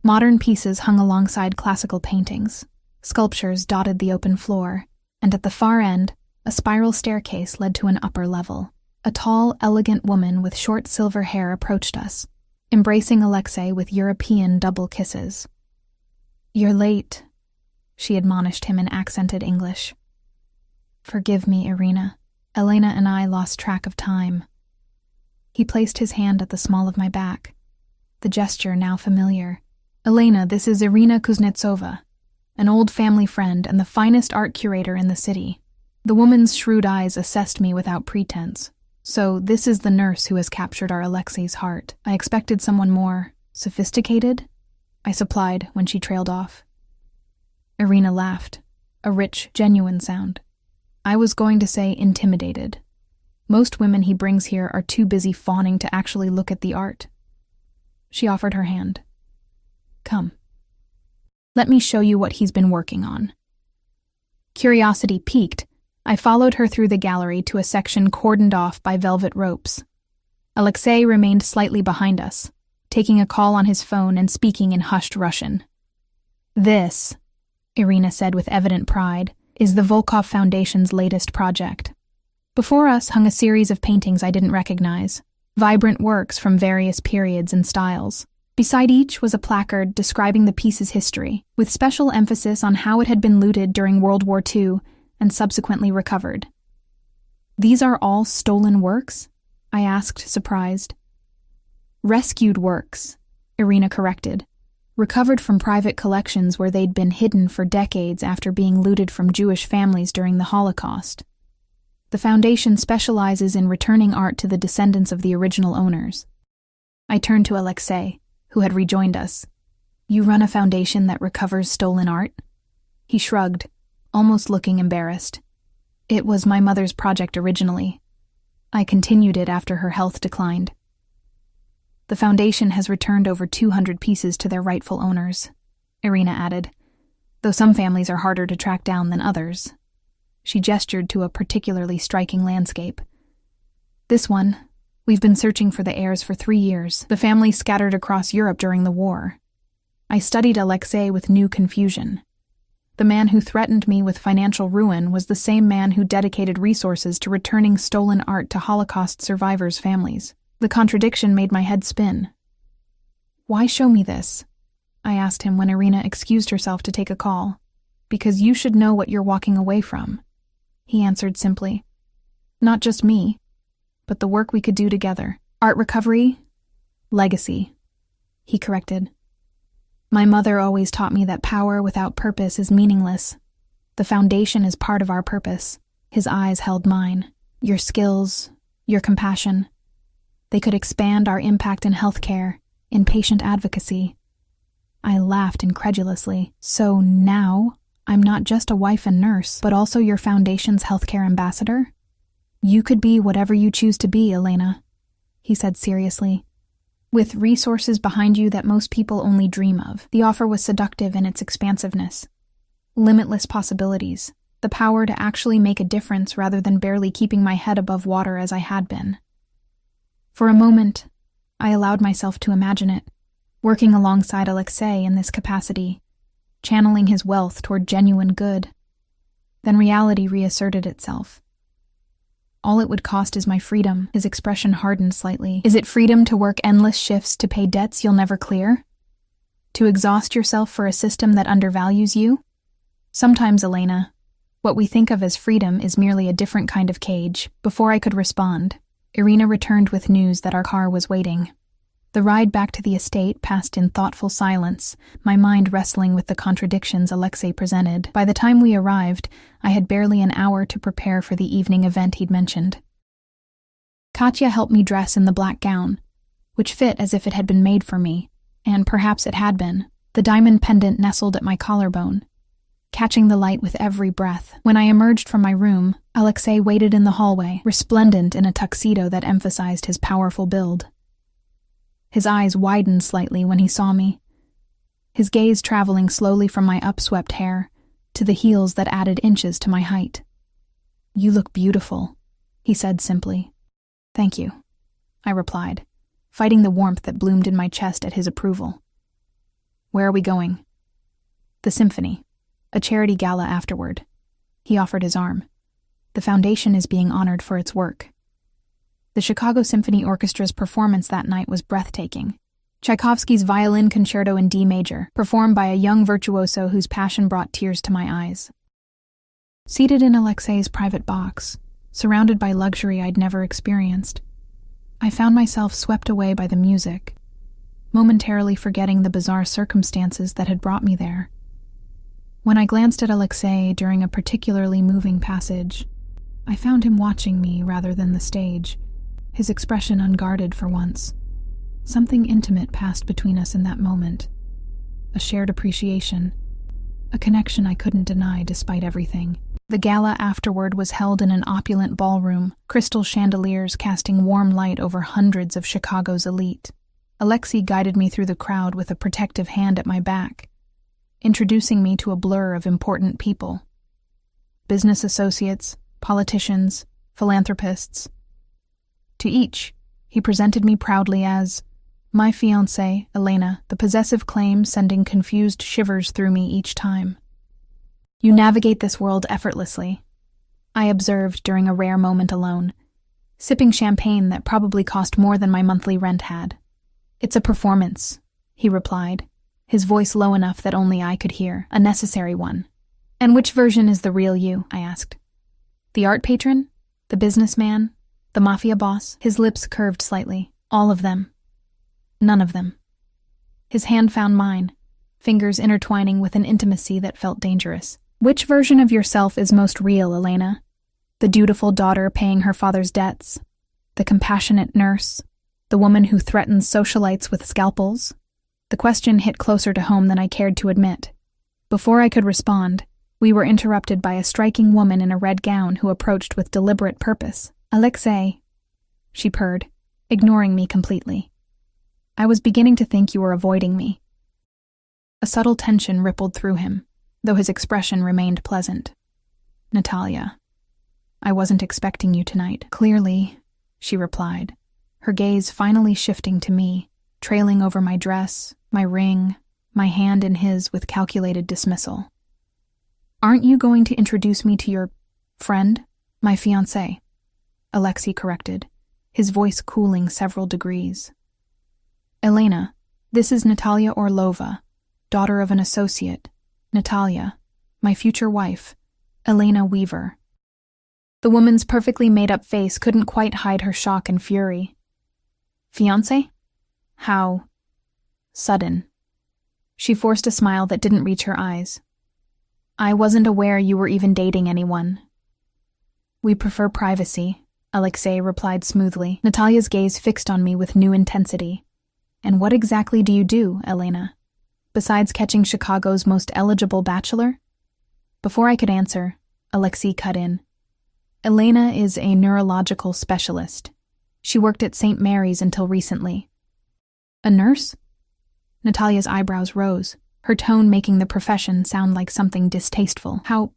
Modern pieces hung alongside classical paintings. Sculptures dotted the open floor, and at the far end, a spiral staircase led to an upper level. A tall, elegant woman with short silver hair approached us, embracing Alexei with European double kisses. You're late, she admonished him in accented English. Forgive me, Irina. Elena and I lost track of time. He placed his hand at the small of my back, the gesture now familiar. Elena, this is Irina Kuznetsova, an old family friend and the finest art curator in the city. The woman's shrewd eyes assessed me without pretense. So this is the nurse who has captured our Alexei's heart. I expected someone more sophisticated, I supplied when she trailed off. Irina laughed, a rich, genuine sound. I was going to say intimidated. Most women he brings here are too busy fawning to actually look at the art. She offered her hand. Come. Let me show you what he's been working on. Curiosity piqued, I followed her through the gallery to a section cordoned off by velvet ropes. Alexei remained slightly behind us, taking a call on his phone and speaking in hushed Russian. This, Irina said with evident pride, is the Volkov Foundation's latest project. Before us hung a series of paintings I didn't recognize, vibrant works from various periods and styles. Beside each was a placard describing the piece's history, with special emphasis on how it had been looted during World War II and subsequently recovered. These are all stolen works? I asked, surprised. Rescued works, Irina corrected. Recovered from private collections where they'd been hidden for decades after being looted from Jewish families during the Holocaust. The foundation specializes in returning art to the descendants of the original owners. I turned to Alexei, who had rejoined us. You run a foundation that recovers stolen art? He shrugged, almost looking embarrassed. It was my mother's project originally. I continued it after her health declined. The foundation has returned over 200 pieces to their rightful owners, Irina added, though some families are harder to track down than others. She gestured to a particularly striking landscape. This one, we've been searching for the heirs for 3 years. The family scattered across Europe during the war. I studied Alexei with new confusion. The man who threatened me with financial ruin was the same man who dedicated resources to returning stolen art to Holocaust survivors' families. The contradiction made my head spin. Why show me this? I asked him when Irina excused herself to take a call. Because you should know what you're walking away from, he answered simply. Not just me, but the work we could do together. Art recovery, legacy, he corrected. My mother always taught me that power without purpose is meaningless. The foundation is part of our purpose. His eyes held mine. Your skills, your compassion. They could expand our impact in healthcare, in patient advocacy. I laughed incredulously. So now, I'm not just a wife and nurse, but also your foundation's healthcare ambassador? You could be whatever you choose to be, Elena, he said seriously. With resources behind you that most people only dream of, the offer was seductive in its expansiveness. Limitless possibilities, the power to actually make a difference rather than barely keeping my head above water as I had been. For a moment, I allowed myself to imagine it, working alongside Alexei in this capacity, channeling his wealth toward genuine good. Then reality reasserted itself. All it would cost is my freedom. His expression hardened slightly. Is it freedom to work endless shifts to pay debts you'll never clear? To exhaust yourself for a system that undervalues you? Sometimes, Elena, what we think of as freedom is merely a different kind of cage. Before I could respond, Irina returned with news that our car was waiting. The ride back to the estate passed in thoughtful silence, my mind wrestling with the contradictions Alexei presented. By the time we arrived, I had barely an hour to prepare for the evening event he'd mentioned. Katya helped me dress in the black gown, which fit as if it had been made for me, and perhaps it had been. The diamond pendant nestled at my collarbone, catching the light with every breath. When I emerged from my room, Alexei waited in the hallway, resplendent in a tuxedo that emphasized his powerful build. His eyes widened slightly when he saw me, his gaze traveling slowly from my upswept hair to the heels that added inches to my height. "You look beautiful," he said simply. "Thank you," I replied, fighting the warmth that bloomed in my chest at his approval. "Where are we going?" "The symphony. A charity gala afterward." He offered his arm. "The foundation is being honored for its work." The Chicago Symphony Orchestra's performance that night was breathtaking. Tchaikovsky's Violin Concerto in D major, performed by a young virtuoso whose passion brought tears to my eyes. Seated in Alexei's private box, surrounded by luxury I'd never experienced, I found myself swept away by the music, momentarily forgetting the bizarre circumstances that had brought me there. When I glanced at Alexei during a particularly moving passage, I found him watching me rather than the stage, his expression unguarded for once. Something intimate passed between us in that moment. A shared appreciation. A connection I couldn't deny despite everything. The gala afterward was held in an opulent ballroom, crystal chandeliers casting warm light over hundreds of Chicago's elite. Alexei guided me through the crowd with a protective hand at my back, introducing me to a blur of important people. Business associates, politicians, philanthropists. To each, he presented me proudly as my fiancée, Elena, the possessive claim sending confused shivers through me each time. "You navigate this world effortlessly," I observed during a rare moment alone, sipping champagne that probably cost more than my monthly rent had. "It's a performance," he replied, his voice low enough that only I could hear, "a necessary one." "And which version is the real you?" I asked. "The art patron? The businessman? The mafia boss?" His lips curved slightly. "All of them. None of them." His hand found mine, fingers intertwining with an intimacy that felt dangerous. "Which version of yourself is most real, Elena? The dutiful daughter paying her father's debts? The compassionate nurse? The woman who threatens socialites with scalpels?" The question hit closer to home than I cared to admit. Before I could respond, we were interrupted by a striking woman in a red gown who approached with deliberate purpose. "Alexei," she purred, ignoring me completely. "I was beginning to think you were avoiding me." A subtle tension rippled through him, though his expression remained pleasant. "Natalia, I wasn't expecting you tonight." "Clearly," she replied, her gaze finally shifting to me, trailing over my dress, my ring, my hand in his with calculated dismissal. "Aren't you going to introduce me to your friend, my fiancé?" Alexei corrected, his voice cooling several degrees. "Elena, this is Natalia Orlova, daughter of an associate. Natalia, my future wife, Elena Weaver." The woman's perfectly made-up face couldn't quite hide her shock and fury. "Fiancé? How sudden?" She forced a smile that didn't reach her eyes. "I wasn't aware you were even dating anyone." "We prefer privacy," Alexei replied smoothly, Natalia's gaze fixed on me with new intensity. "And what exactly do you do, Elena?" besides catching Chicago's most eligible bachelor? Before I could answer, Alexei cut in. Elena is a neurological specialist. She worked at St. Mary's until recently. A nurse? Natalia's eyebrows rose, her tone making the profession sound like something distasteful. How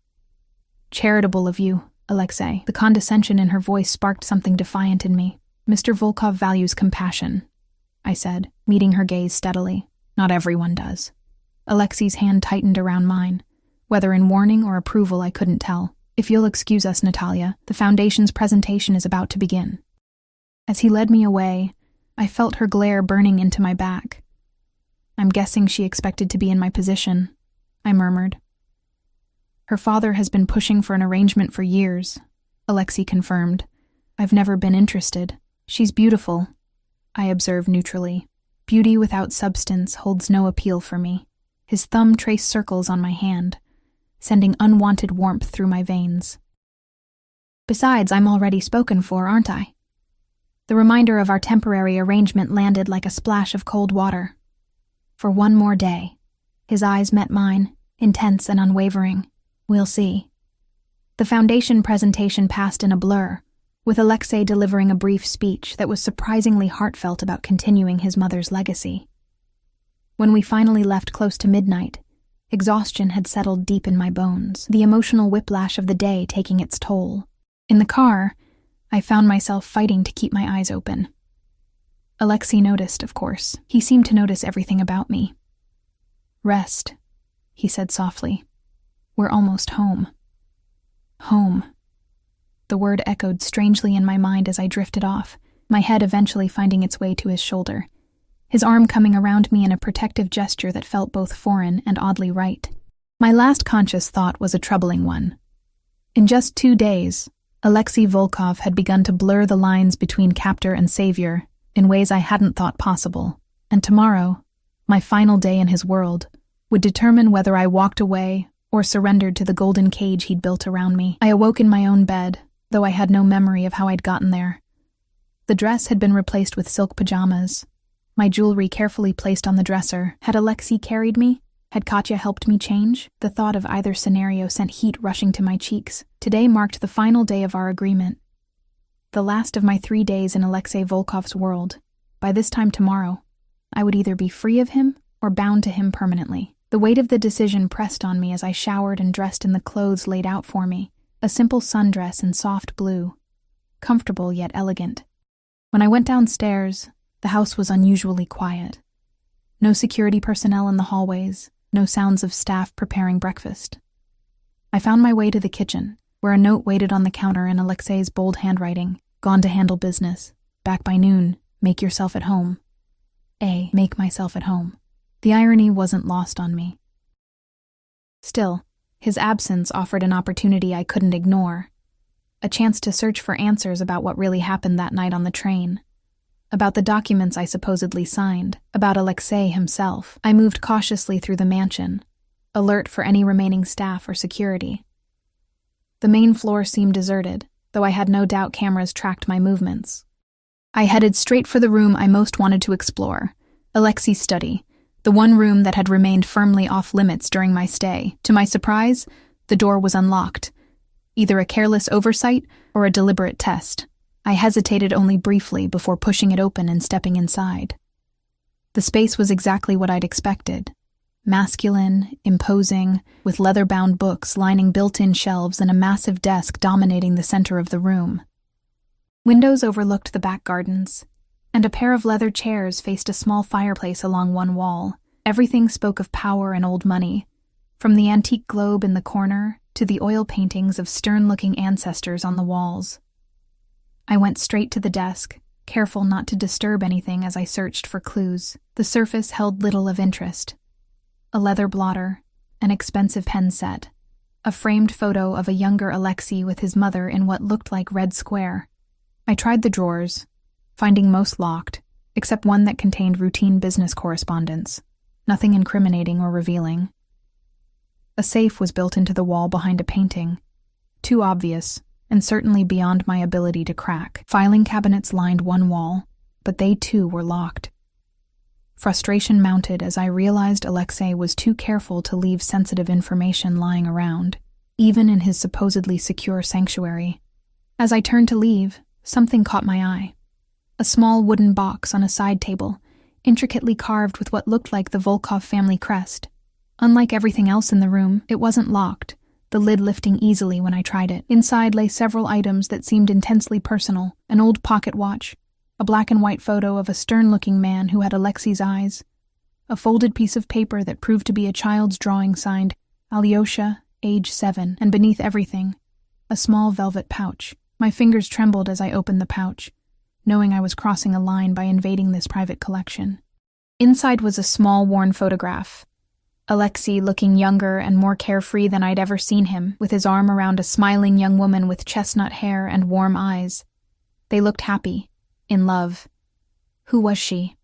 charitable of you, Alexei. The condescension in her voice sparked something defiant in me. Mr. Volkov values compassion, I said, meeting her gaze steadily. Not everyone does. Alexei's hand tightened around mine. Whether in warning or approval, I couldn't tell. If you'll excuse us, Natalia, the Foundation's presentation is about to begin. As he led me away, I felt her glare burning into my back. I'm guessing she expected to be in my position, I murmured. Her father has been pushing for an arrangement for years, Alexei confirmed. I've never been interested. She's beautiful, I observed neutrally. Beauty without substance holds no appeal for me. His thumb traced circles on my hand, sending unwanted warmth through my veins. Besides, I'm already spoken for, aren't I? The reminder of our temporary arrangement landed like a splash of cold water. For one more day. His eyes met mine, intense and unwavering. We'll see. The Foundation presentation passed in a blur, with Alexei delivering a brief speech that was surprisingly heartfelt about continuing his mother's legacy. When we finally left close to midnight, exhaustion had settled deep in my bones, the emotional whiplash of the day taking its toll. In the car, I found myself fighting to keep my eyes open. Alexei noticed, of course. He seemed to notice everything about me. Rest, he said softly. We're almost home. Home. The word echoed strangely in my mind as I drifted off, my head eventually finding its way to his shoulder, his arm coming around me in a protective gesture that felt both foreign and oddly right. My last conscious thought was a troubling one. In just 2 days, Alexei Volkov had begun to blur the lines between captor and savior in ways I hadn't thought possible, and tomorrow, my final day in his world, would determine whether I walked away or surrendered to the golden cage he'd built around me. I awoke in my own bed, though I had no memory of how I'd gotten there. The dress had been replaced with silk pajamas, my jewelry carefully placed on the dresser. Had Alexei carried me? Had Katya helped me change? The thought of either scenario sent heat rushing to my cheeks. Today marked the final day of our agreement. The last of my 3 days in Alexei Volkov's world. By this time tomorrow, I would either be free of him or bound to him permanently. The weight of the decision pressed on me as I showered and dressed in the clothes laid out for me, a simple sundress in soft blue, comfortable yet elegant. When I went downstairs, the house was unusually quiet. No security personnel in the hallways, no sounds of staff preparing breakfast. I found my way to the kitchen, where a note waited on the counter in Alexei's bold handwriting. Gone to handle business. Back by noon. Make yourself at home. Make myself at home. The irony wasn't lost on me. Still, his absence offered an opportunity I couldn't ignore. A chance to search for answers about what really happened that night on the train. About the documents I supposedly signed. About Alexei himself. I moved cautiously through the mansion, alert for any remaining staff or security. The main floor seemed deserted, though I had no doubt cameras tracked my movements. I headed straight for the room I most wanted to explore, Alexei's study, the one room that had remained firmly off-limits during my stay. To my surprise, the door was unlocked, either a careless oversight or a deliberate test. I hesitated only briefly before pushing it open and stepping inside. The space was exactly what I'd expected. Masculine, imposing, with leather-bound books lining built-in shelves and a massive desk dominating the center of the room. Windows overlooked the back gardens, and a pair of leather chairs faced a small fireplace along one wall. Everything spoke of power and old money, from the antique globe in the corner to the oil paintings of stern-looking ancestors on the walls. I went straight to the desk, careful not to disturb anything as I searched for clues. The surface held little of interest. A leather blotter, an expensive pen set, a framed photo of a younger Alexei with his mother in what looked like red square. I tried the drawers, finding most locked, except one that contained routine business correspondence, nothing incriminating or revealing. A safe was built into the wall behind a painting, too obvious, and certainly beyond my ability to crack. Filing cabinets lined one wall, but they too were locked. Frustration mounted as I realized Alexei was too careful to leave sensitive information lying around, even in his supposedly secure sanctuary. As I turned to leave, something caught my eye. A small wooden box on a side table, intricately carved with what looked like the Volkov family crest. Unlike everything else in the room, it wasn't locked, the lid lifting easily when I tried it. Inside lay several items that seemed intensely personal: an old pocket watch, a black and white photo of a stern-looking man who had Alexei's eyes, a folded piece of paper that proved to be a child's drawing signed Alyosha, age 7, and beneath everything, a small velvet pouch. My fingers trembled as I opened the pouch, knowing I was crossing a line by invading this private collection. Inside was a small, worn photograph. Alexei looking younger and more carefree than I'd ever seen him, with his arm around a smiling young woman with chestnut hair and warm eyes. They looked happy, in love. Who was she?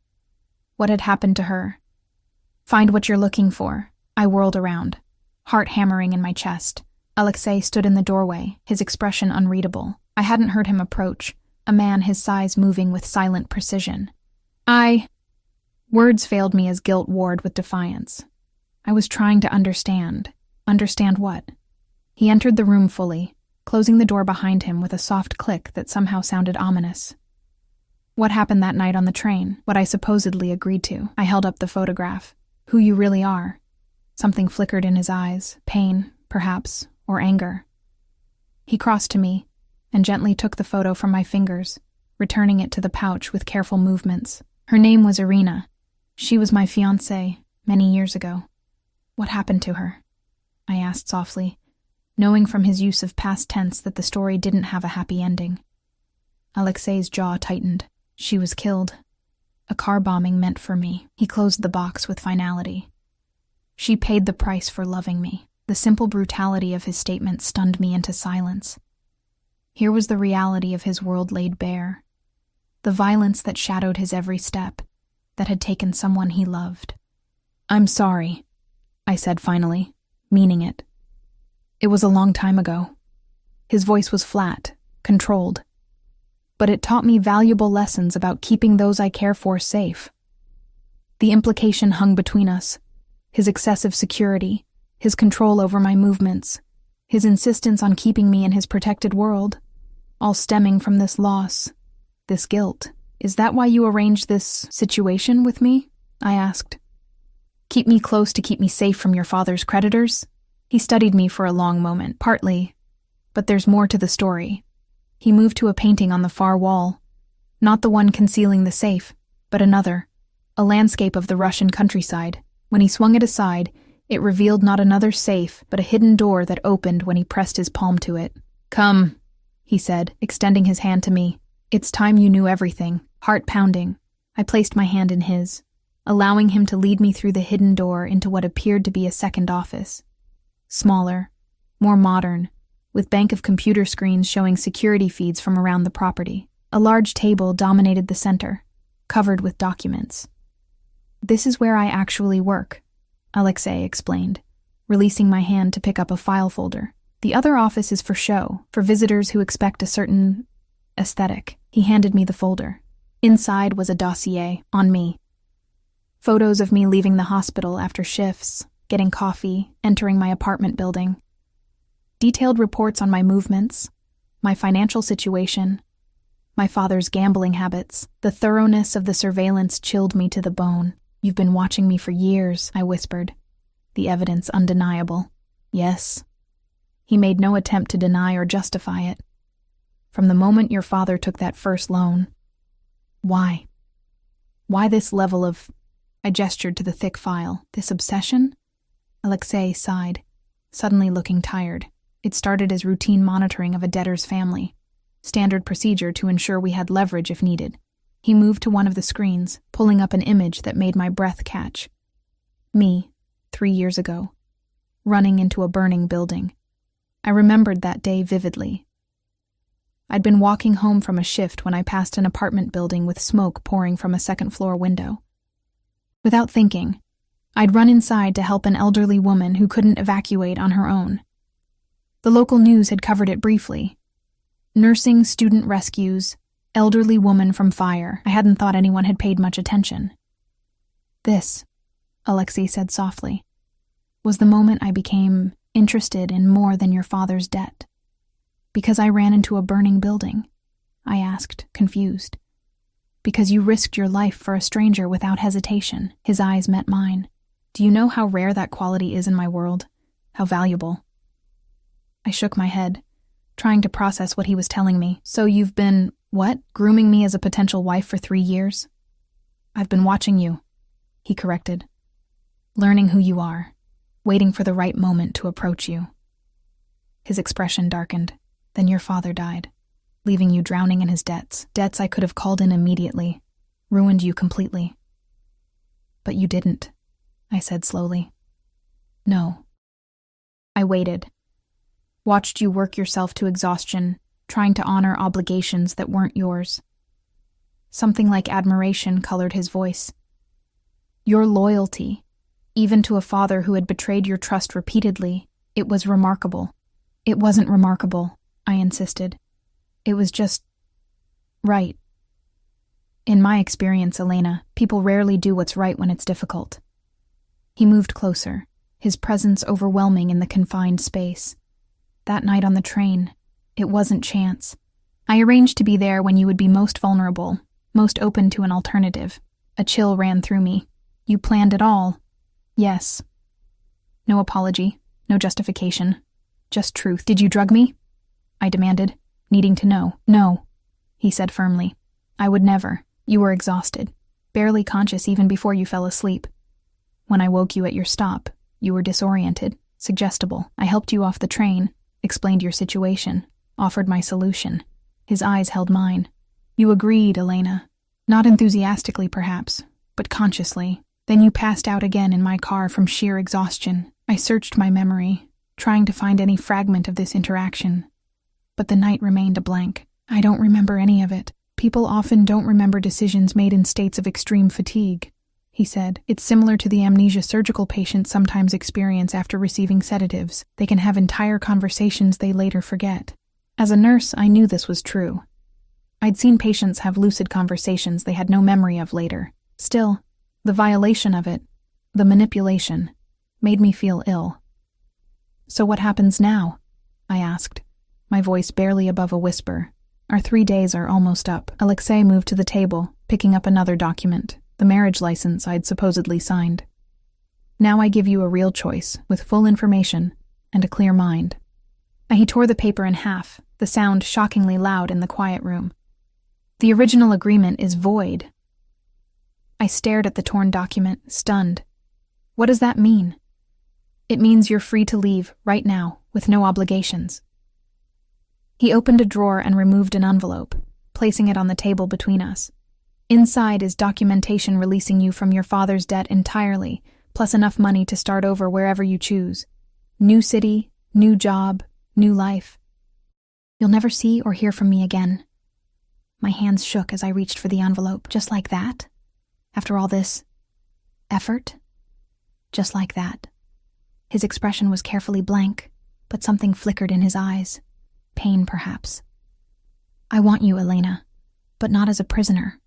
What had happened to her? Find what you're looking for. I whirled around, heart hammering in my chest. Alexei stood in the doorway, his expression unreadable. I hadn't heard him approach, a man his size moving with silent precision. Words failed me as guilt warred with defiance. I was trying to understand. Understand what? He entered the room fully, closing the door behind him with a soft click that somehow sounded ominous. What happened that night on the train? What I supposedly agreed to. I held up the photograph. Who you really are. Something flickered in his eyes, pain, perhaps, or anger. He crossed to me and gently took the photo from my fingers, returning it to the pouch with careful movements. Her name was Irina. She was my fiancée many years ago. What happened to her? I asked softly, knowing from his use of past tense that the story didn't have a happy ending. Alexei's jaw tightened. She was killed. A car bombing meant for me. He closed the box with finality. She paid the price for loving me. The simple brutality of his statement stunned me into silence. Here was the reality of his world laid bare. The violence that shadowed his every step, that had taken someone he loved. I'm sorry, I said finally, meaning it. It was a long time ago. His voice was flat, controlled. But it taught me valuable lessons about keeping those I care for safe. The implication hung between us. His excessive security, his control over my movements, his insistence on keeping me in his protected world, all stemming from this loss, this guilt. Is that why you arranged this situation with me? I asked. Keep me close to keep me safe from your father's creditors? He studied me for a long moment, partly, but there's more to the story. He moved to a painting on the far wall, not the one concealing the safe, but another, a landscape of the Russian countryside. When he swung it aside, it revealed not another safe, but a hidden door that opened when he pressed his palm to it. Come, he said, extending his hand to me. It's time you knew everything. Heart pounding, I placed my hand in his, allowing him to lead me through the hidden door into what appeared to be a second office. Smaller, more modern, with bank of computer screens showing security feeds from around the property. A large table dominated the center, covered with documents. This is where I actually work, Alexei explained, releasing my hand to pick up a file folder. The other office is for show, for visitors who expect a certain aesthetic. He handed me the folder. Inside was a dossier on me. Photos of me leaving the hospital after shifts, getting coffee, entering my apartment building. Detailed reports on my movements, my financial situation, my father's gambling habits. The thoroughness of the surveillance chilled me to the bone. You've been watching me for years, I whispered. The evidence undeniable. Yes. He made no attempt to deny or justify it. From the moment your father took that first loan. Why? Why this level of... I gestured to the thick file. This obsession? Alexei sighed, suddenly looking tired. It started as routine monitoring of a debtor's family. Standard procedure to ensure we had leverage if needed. He moved to one of the screens, pulling up an image that made my breath catch. Me, 3 years ago, running into a burning building. I remembered that day vividly. I'd been walking home from a shift when I passed an apartment building with smoke pouring from a second-floor window. Without thinking, I'd run inside to help an elderly woman who couldn't evacuate on her own. The local news had covered it briefly. Nursing student rescues, elderly woman from fire. I hadn't thought anyone had paid much attention. This, Alexei said softly, was the moment I became interested in more than your father's debt. Because I ran into a burning building? I asked, confused. Because you risked your life for a stranger without hesitation. His eyes met mine. Do you know how rare that quality is in my world? How valuable? I shook my head, trying to process what he was telling me. So you've been, grooming me as a potential wife for 3 years? I've been watching you, he corrected. Learning who you are, waiting for the right moment to approach you. His expression darkened. Then your father died, leaving you drowning in his debts. Debts I could have called in immediately, ruined you completely. But you didn't, I said slowly. No. I waited. Watched you work yourself to exhaustion, trying to honor obligations that weren't yours. Something like admiration colored his voice. Your loyalty, even to a father who had betrayed your trust repeatedly, it was remarkable. It wasn't remarkable, I insisted. It was just right. In my experience, Elena, people rarely do what's right when it's difficult. He moved closer, his presence overwhelming in the confined space. That night on the train, it wasn't chance. I arranged to be there when you would be most vulnerable, most open to an alternative. A chill ran through me. You planned it all. Yes. No apology, no justification, just truth. Did you drug me? I demanded, needing to know. No, he said firmly. I would never. You were exhausted, barely conscious even before you fell asleep. When I woke you at your stop, you were disoriented, suggestible. I helped you off the train, explained your situation, offered my solution. His eyes held mine. You agreed, Elena. Not enthusiastically, perhaps, but consciously. Then you passed out again in my car from sheer exhaustion. I searched my memory, trying to find any fragment of this interaction. But the night remained a blank. I don't remember any of it. People often don't remember decisions made in states of extreme fatigue, he said. It's similar to the amnesia surgical patients sometimes experience after receiving sedatives. They can have entire conversations they later forget. As a nurse, I knew this was true. I'd seen patients have lucid conversations they had no memory of later. Still, the violation of it, the manipulation, made me feel ill. So what happens now? I asked, my voice barely above a whisper. Our 3 days are almost up. Alexei moved to the table, picking up another document, the marriage license I'd supposedly signed. Now I give you a real choice, with full information and a clear mind. He tore the paper in half, the sound shockingly loud in the quiet room. The original agreement is void. I stared at the torn document, stunned. What does that mean? It means you're free to leave, right now, with no obligations. He opened a drawer and removed an envelope, placing it on the table between us. Inside is documentation releasing you from your father's debt entirely, plus enough money to start over wherever you choose. New city, new job, new life. You'll never see or hear from me again. My hands shook as I reached for the envelope. Just like that? After all this effort? Just like that. His expression was carefully blank, but something flickered in his eyes. Pain, perhaps. I want you, Elena, but not as a prisoner,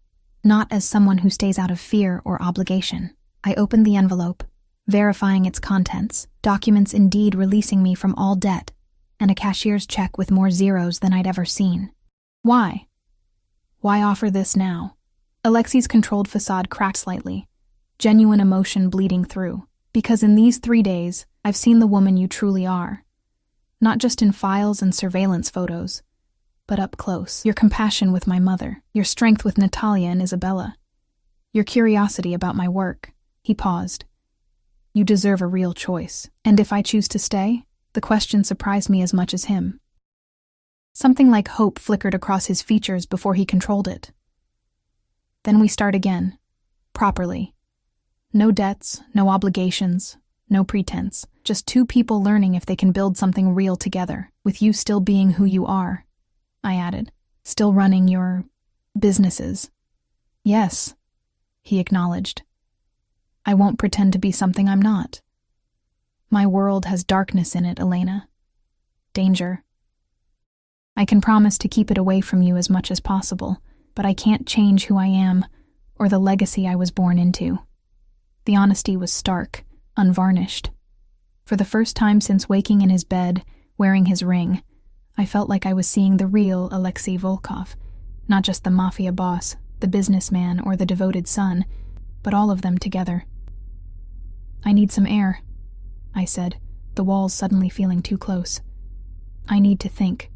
not as someone who stays out of fear or obligation. I opened the envelope, verifying its contents, documents indeed releasing me from all debt, and a cashier's check with more zeros than I'd ever seen. Why? Why offer this now? Alexei's controlled facade cracked slightly, genuine emotion bleeding through. Because in these 3 days, I've seen the woman you truly are. Not just in files and surveillance photos, but up close. Your compassion with my mother, your strength with Natalia and Isabella, your curiosity about my work. He paused. You deserve a real choice. And if I choose to stay? The question surprised me as much as him. Something like hope flickered across his features before he controlled it. Then we start again, properly. No debts, no obligations, no pretense. Just 2 people learning if they can build something real together, with you still being who you are, I added. Still running your businesses. Yes, he acknowledged. I won't pretend to be something I'm not. My world has darkness in it, Elena. Danger. I can promise to keep it away from you as much as possible, but I can't change who I am or the legacy I was born into. The honesty was stark, unvarnished. For the first time since waking in his bed, wearing his ring, I felt like I was seeing the real Alexei Volkov, not just the mafia boss, the businessman, or the devoted son, but all of them together. "I need some air," I said, the walls suddenly feeling too close. "I need to think."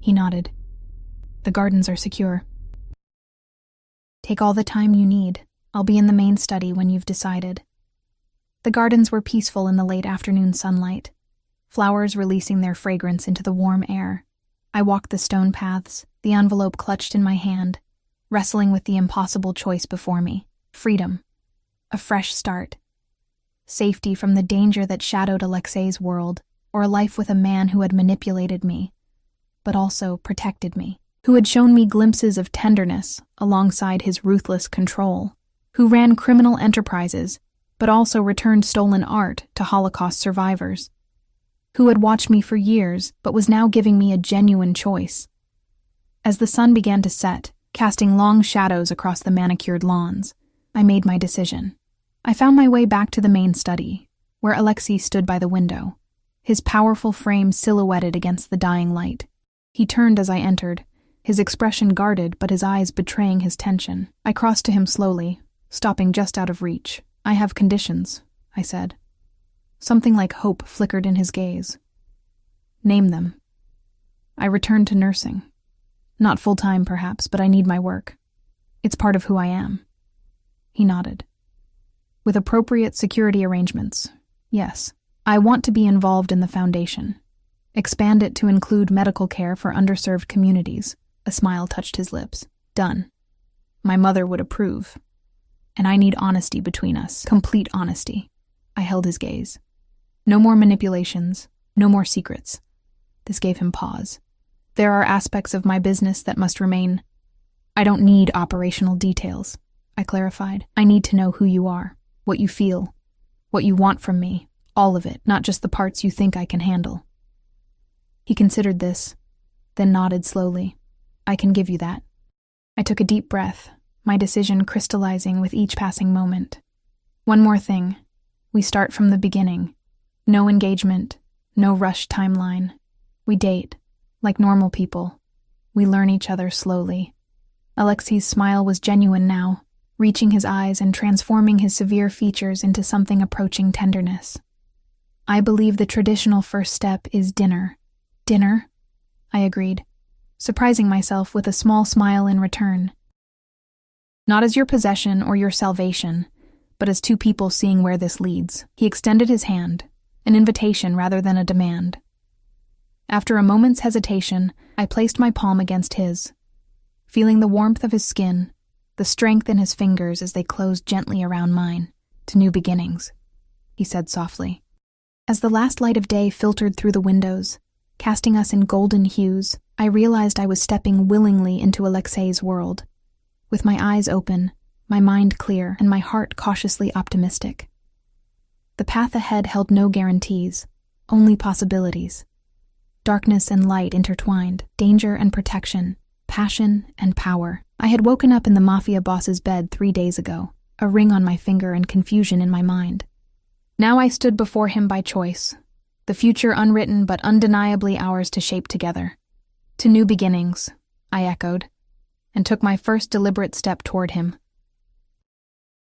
He nodded. "The gardens are secure. Take all the time you need. I'll be in the main study when you've decided." The gardens were peaceful in the late afternoon sunlight, flowers releasing their fragrance into the warm air. I walked the stone paths, the envelope clutched in my hand, wrestling with the impossible choice before me. Freedom. A fresh start. Safety from the danger that shadowed Alexei's world, or a life with a man who had manipulated me, but also protected me, who had shown me glimpses of tenderness alongside his ruthless control, who ran criminal enterprises, but also returned stolen art to Holocaust survivors, who had watched me for years but was now giving me a genuine choice. As the sun began to set, casting long shadows across the manicured lawns, I made my decision. I found my way back to the main study, where Alexei stood by the window, his powerful frame silhouetted against the dying light. He turned as I entered, his expression guarded but his eyes betraying his tension. I crossed to him slowly, stopping just out of reach. "I have conditions," I said. Something like hope flickered in his gaze. "Name them." "I returned to nursing. Not full-time, perhaps, but I need my work. It's part of who I am." He nodded. "With appropriate security arrangements, yes. I want to be involved in the foundation. Expand it to include medical care for underserved communities." A smile touched his lips. "Done. My mother would approve. And I need honesty between us. Complete honesty." I held his gaze. "No more manipulations, no more secrets." This gave him pause. "There are aspects of my business that must remain. I don't need operational details," I clarified. "I need to know who you are, what you feel, what you want from me, all of it, not just the parts you think I can handle." He considered this, then nodded slowly. "I can give you that." I took a deep breath, my decision crystallizing with each passing moment. "One more thing. We start from the beginning. No engagement, no rushed timeline. We date, like normal people. We learn each other slowly." Alexei's smile was genuine now, reaching his eyes and transforming his severe features into something approaching tenderness. "I believe the traditional first step is dinner." "Dinner?" I agreed, surprising myself with a small smile in return. "Not as your possession or your salvation, but as two people seeing where this leads." He extended his hand, an invitation rather than a demand. After a moment's hesitation, I placed my palm against his, feeling the warmth of his skin, the strength in his fingers as they closed gently around mine. "To new beginnings," he said softly. As the last light of day filtered through the windows, casting us in golden hues, I realized I was stepping willingly into Alexei's world, with my eyes open, my mind clear, and my heart cautiously optimistic. The path ahead held no guarantees, only possibilities. Darkness and light intertwined, danger and protection, passion and power. I had woken up in the mafia boss's bed 3 days ago, a ring on my finger and confusion in my mind. Now I stood before him by choice, the future unwritten but undeniably ours to shape together. "To new beginnings," I echoed, and took my first deliberate step toward him.